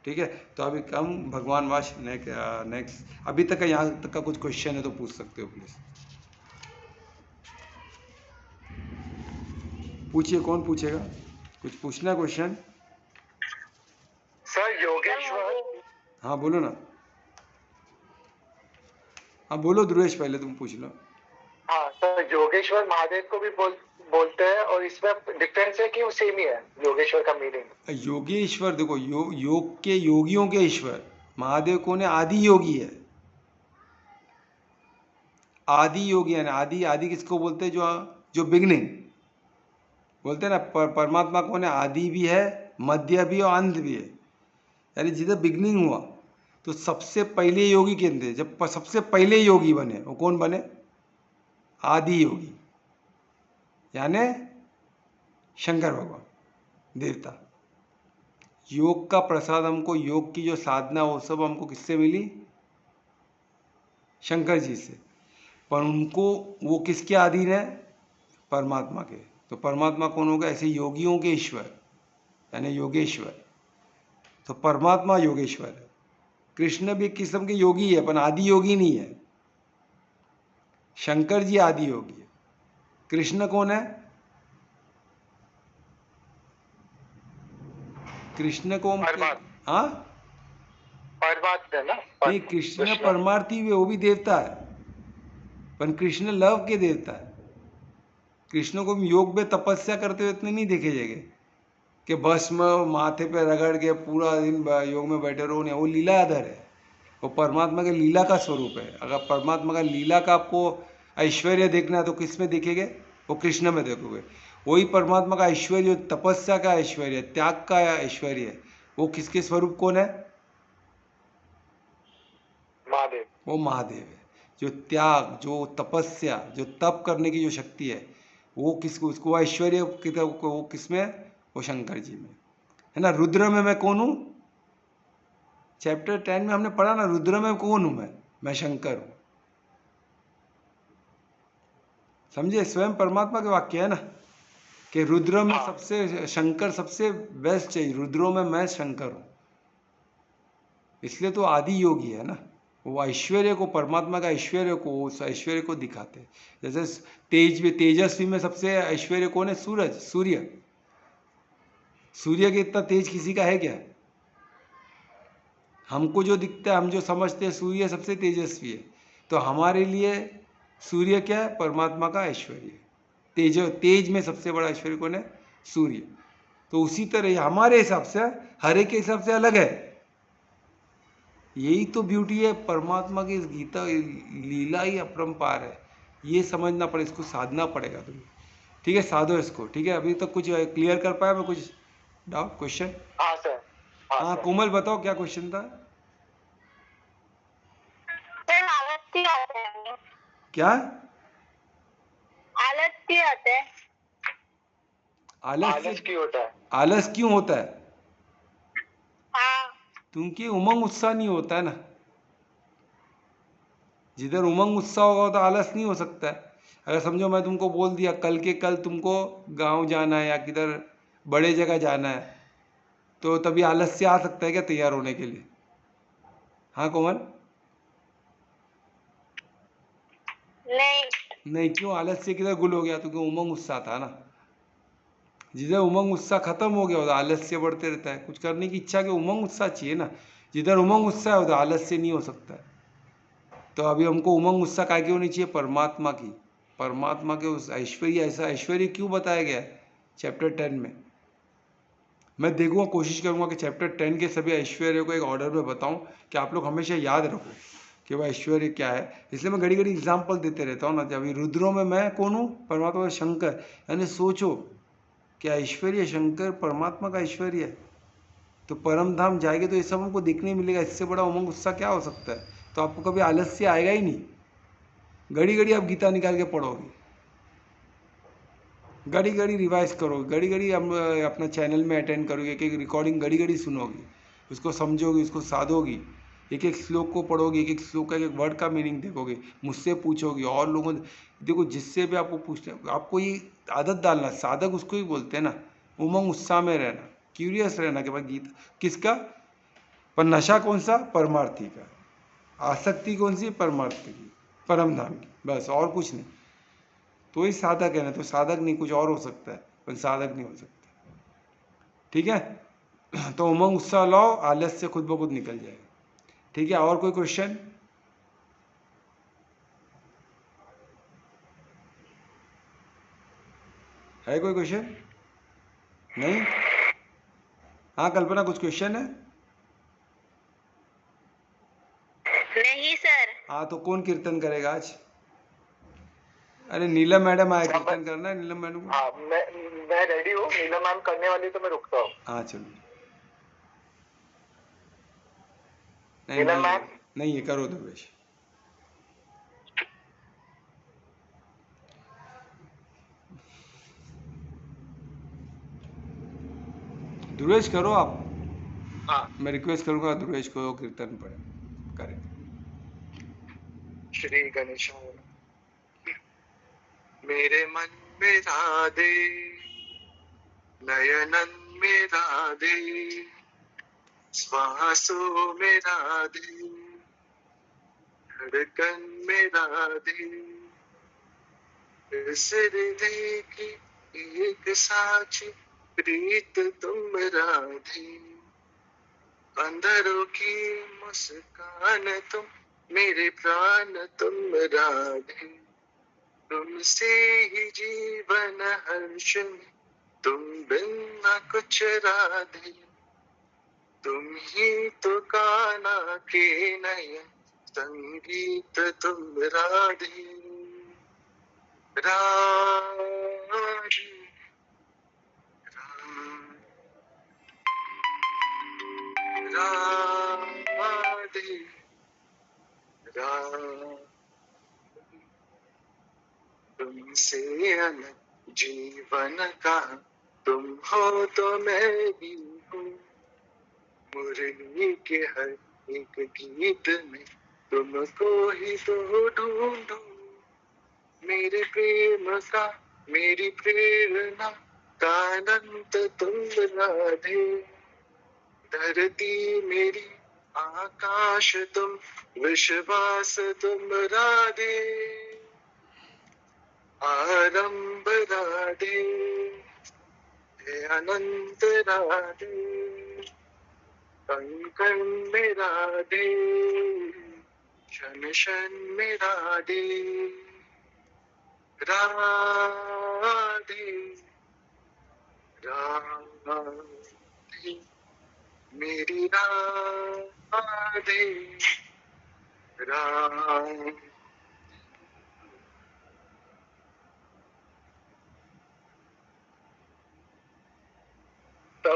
ठीक है। तो अभी कम भगवान वाश नेक्स्ट, अभी तक का यहाँ तक का कुछ क्वेश्चन है तो पूछ सकते हो प्लीज, पूछिए। कौन पूछेगा? कुछ पूछना क्वेश्चन? सर योगेश्वर, हाँ बोलो ना, हाँ बोलो ध्रुवेश, पहले तुम पूछ लो। हाँ सर, योगेश्वर महादेव को भी बोलते हैं, और इसमें डिफरेंस है कि वो सेम ही है योगेश्वर का मीनिंग। योगेश्वर देखो, योग के योगियों के ईश्वर, महादेव कौन है? आदि योगी है, आदि योगी है। आदि, आदि किसको बोलते हैं? जो बिगनिंग बोलते हैं ना, परमात्मा कौन है? आदि भी है, मध्य भी और अंत भी है, यानी जिधर बिगनिंग हुआ। तो सबसे पहले योगी केंद्र है, जब सबसे पहले योगी बने वो कौन बने? आदि योगी, यानी शंकर भगवान देवता। योग का प्रसाद हमको, योग की जो साधना वो सब हमको किससे मिली? शंकर जी से। पर उनको, वो किसके अधीन है? परमात्मा के। तो परमात्मा कौन होगा? ऐसे योगियों के ईश्वर, यानी योगेश्वर। तो परमात्मा योगेश्वर है। कृष्ण भी एक किस्म के योगी है, पर आदि योगी नहीं है। शंकर जी आदि योगी है। कृष्ण कौन है? कृष्ण को हम हाँ, परमात्मा ना, नहीं, कृष्ण परमार्थी हुए, वो भी देवता है, पर कृष्ण लव के देवता है। कृष्ण को योग में तपस्या करते हुए इतने नहीं देखे जाएंगे कि भस्म माथे पे रगड़ के पूरा दिन योग में बैठे रहो, नहीं, वो लीलाधर है, वो परमात्मा के लीला का स्वरूप है। अगर परमात्मा का लीला का आपको ऐश्वर्य देखना है तो किस में देखेंगे? वो कृष्ण में देखोगे। वही परमात्मा का ऐश्वर्य, तपस्या का ऐश्वर्य, त्याग का ऐश्वर्य, वो किसके स्वरूप कौन है? महादेव। वो महादेव है। जो त्याग, जो तपस्या, जो तप करने की जो शक्ति है, वो किसको, उसको ऐश्वर्य वो किसमें? वो शंकर जी में है ना। रुद्र में मैं कौन हूं? चैप्टर 10 में हमने पढ़ा ना, रुद्र में कौन हूं? मैं शंकर हूं। समझे? स्वयं परमात्मा के वाक्य है ना कि रुद्र में सबसे शंकर सबसे बेस्ट है, रुद्रों में मैं शंकर हूं। इसलिए तो आदि योगी है ना, वो ऐश्वर्य को, परमात्मा का ऐश्वर्य को, उस ऐश्वर्य को दिखाते हैं। जैसे तेजस्वी में सबसे ऐश्वर्य कौन है? सूरज, सूर्य। सूर्य के इतना तेज किसी का है क्या? हमको जो दिखता है, हम जो समझते हैं सूर्य सबसे तेजस्वी है, तो हमारे लिए सूर्य क्या है? परमात्मा का ऐश्वर्य। तेज में सबसे बड़ा ऐश्वर्य कौन है? सूर्य। तो उसी तरह हमारे हिसाब से, हर एक के हिसाब से अलग है। यही तो ब्यूटी है परमात्मा की, इस गीता लीला ही अपरंपार है। ये समझना पड़े, इसको साधना पड़ेगा तुम्हें, ठीक है? साधो इसको, ठीक है? अभी तक कुछ क्लियर कर पाया मैं? कुछ डाउट, क्वेश्चन? हाँ सर। हाँ कोमल बताओ क्या क्वेश्चन था? क्या आलस क्यों आता है? आलस क्यों होता है? आलस क्यों होता है? हाँ, क्योंकि उमंग उत्साह नहीं होता है ना। जिधर उमंग उत्साह होगा तो आलस नहीं हो सकता है। अगर समझो मैं तुमको बोल दिया कल के कल तुमको गांव जाना है या किधर बड़े जगह जाना है, तो तभी आलस से आ सकता है क्या तैयार होने के लिए? हाँ कोमल? नहीं, क्यों? आलस से किधर गुल हो गया? क्योंकि उमंग उत्साह था ना। जिधर उमंग उत्साह खत्म हो गया उधर आलस्य बढ़ते रहता है। कुछ करने की इच्छा के उमंग उत्साह चाहिए ना। जिधर उमंग उत्साह है उधर आलस्य नहीं हो सकता है। तो अभी हमको उमंग उत्साह काय की होनी चाहिए? परमात्मा की। परमात्मा के उस ऐश्वर्य, ऐसा ऐश्वर्य क्यों बताया गया है चैप्टर 10 में? मैं देखूंगा, कोशिश करूंगा कि चैप्टर 10 के सभी ऐश्वर्य को एक ऑर्डर में बताऊं कि आप लोग हमेशा याद रखो कि वह ऐश्वर्य क्या है। इसलिए मैं घड़ी घड़ी एग्जाम्पल देते रहता हूँ ना। अभी रुद्रों में मैं कौन हूँ? परमात्मा शंकर। यानी सोचो कि ऐश्वर्य शंकर परमात्मा का ऐश्वर्य है। तो परम धाम जाएंगे तो ये सब हमको देखने मिलेगा। इससे बड़ा उमंग उत्साह क्या हो सकता है? तो आपको कभी आलस्य आएगा ही नहीं। घड़ी घड़ी आप गीता निकाल के पढ़ोगे, घड़ी घड़ी रिवाइज करोगे, घड़ी घड़ी अपना चैनल में अटेंड करोगे, एक एक रिकॉर्डिंग घड़ी घड़ी सुनोगे, उसको समझोगे, उसको साधोगी, एक एक श्लोक को पढ़ोगे, एक एक श्लोक का एक एक वर्ड का मीनिंग देखोगे, मुझसे पूछोगे और लोगों। देखो जिससे भी आपको पूछते आपको ये आदत डालना, साधक उसको ही बोलते हैं ना। उमंग उत्साह में रहना, क्यूरियस रहना कि भाई गीता किसका, पर नशा कौन सा? परमार्थी का। आसक्ति कौन सी? परमार्थी की, परम धाम की, बस और कुछ नहीं। तो ही साधक है ना। तो साधक नहीं, कुछ और हो सकता है, पर साधक नहीं हो सकता। ठीक है? तो उमंग उत्साह लाओ, आलस्य खुद ब खुद निकल जाएगा। ठीक है? और कोई क्वेश्चन? है कोई क्वेश्चन? नहीं? हाँ कल्पना, कुछ क्वेश्चन है? नहीं सर। हाँ तो कौन कीर्तन करेगा आज? अरे नीलम मैडम आए, कीर्तन करना है नीलम मैडम को। हाँ मैं रेडी हूँ। नीलम मैम करने वाली तो मैं रुकता हूँ। हाँ चलो। नीलम मैम। नहीं ये करो दुर्वेश। दुर्वेश करो आप। हाँ। मैं रिक्वेस्ट करूंगा दुर्वेश को कीर्तन पढ़े करें। श्री गणेश। मेरे मन में राधे, नयनन में राधे, श्वासों में राधे, धड़कन में राधे, इस हृदय की एक साची प्रीत तुम राधे, अंधरों की मुस्कान तुम, मेरे प्राण तुम राधे, तुमसे ही जीवन हर्ष में, तुम बिन न कुछ राधे, तुम ही तो काना के नयन संगीत तुम राधे, राधे राधे राधे, तुमसे अलग जीवन का तुम हो तो मैं भी हूँ, मुरली के हर एक गीत में तुमको ही तो ढूंढूं, मेरे प्रेम का मेरी प्रेरणा का अनंत तुम राधे, धरती मेरी आकाश तुम, विश्वास तुम राधे, आरंभ राधे, अनंत राधे, कण कण में राधे, क्षण क्षण में राधे, राधे राधे, मेरी राधे राधे। तो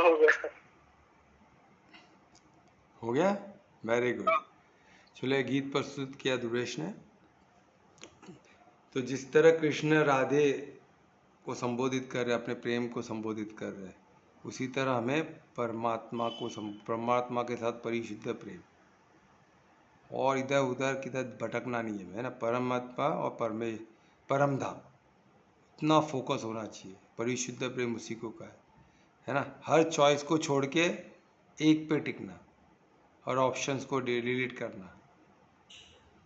हो गया? Very good. चलो गीत प्रस्तुत किया दुर्वेश ने। तो जिस तरह कृष्ण राधे को संबोधित कर रहे, अपने प्रेम को संबोधित कर रहे, उसी तरह हमें परमात्मा के साथ परिशुद्ध प्रेम, और इधर उधर किधर भटकना नहीं है ना। परमात्मा और परम धाम, इतना फोकस होना चाहिए। परिशुद्ध प्रेम उसी को का है ना। हर चॉइस को छोड़ के एक पे टिकना और ऑप्शंस को डिलीट करना,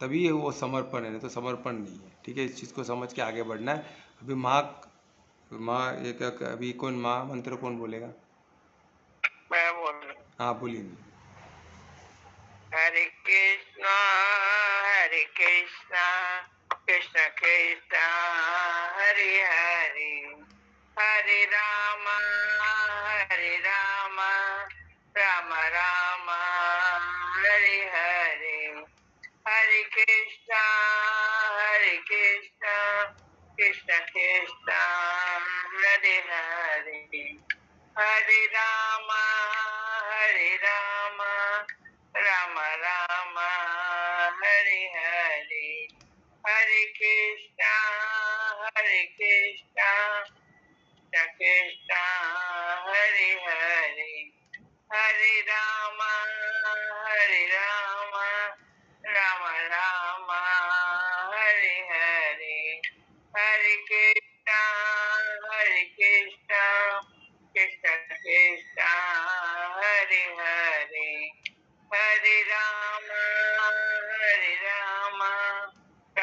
तभी वो समर्पण है, नहीं तो समर्पण नहीं है। ठीक है, इस चीज़ को समझ के आगे बढ़ना है। अभी माँ एक अभी कौन माँ मंत्र कौन बोलेगा? मैं बोल रहा हूँ। हाँ बोलिए। हरे कृष्णा कृष्ण कृष्ण हरे हरे, हरे राम राम राम हरे हरे, हरे कृष्णा कृष्ण कृष्ण हरे हरे, हरे राम राम राम हरे हरे, हरे कृष्णा कृष्ण कृष्ण हरे हरे, हरे राम राम राम हरे हरे, हरे कृष्णा कृष्ण कृष्ण हरे हरे, हरे राम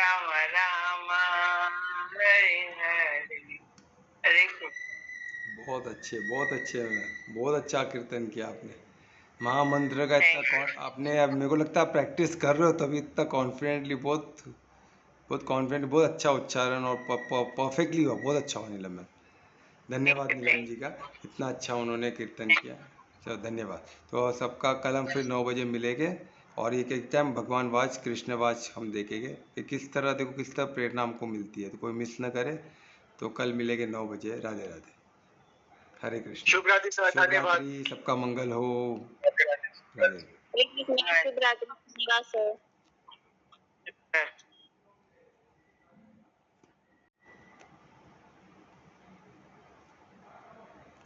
राम राम हरे हरे। हरे कृष्ण। बहुत अच्छे, बहुत अच्छा कीर्तन किया आपने। महामंत्र का इतना आपने, अब मेरे को लगता है प्रैक्टिस कर रहे हो तभी इतना कॉन्फिडेंटली, बहुत कॉन्फिडेंट, बहुत अच्छा उच्चारण और परफेक्टली हुआ, बहुत अच्छा हुआ नीलम मैम। धन्यवाद नीलम जी का, इतना अच्छा उन्होंने कीर्तन किया। चलो धन्यवाद। तो सबका कल हम फिर 9 बजे मिलेंगे, और एक टाइम भगवान वाच कृष्ण वाच हम देखेंगे कि किस तरह, देखो किस तरह प्रेरणा हमको मिलती है, तो कोई मिस न करे। तो कल मिलेंगे 9 बजे। राधे राधे, हरे कृष्ण। शुभ रात्रि सर, धन्यवाद। सबका मंगल हो। राधे राधे। शुभ रात्रि सर। राधे।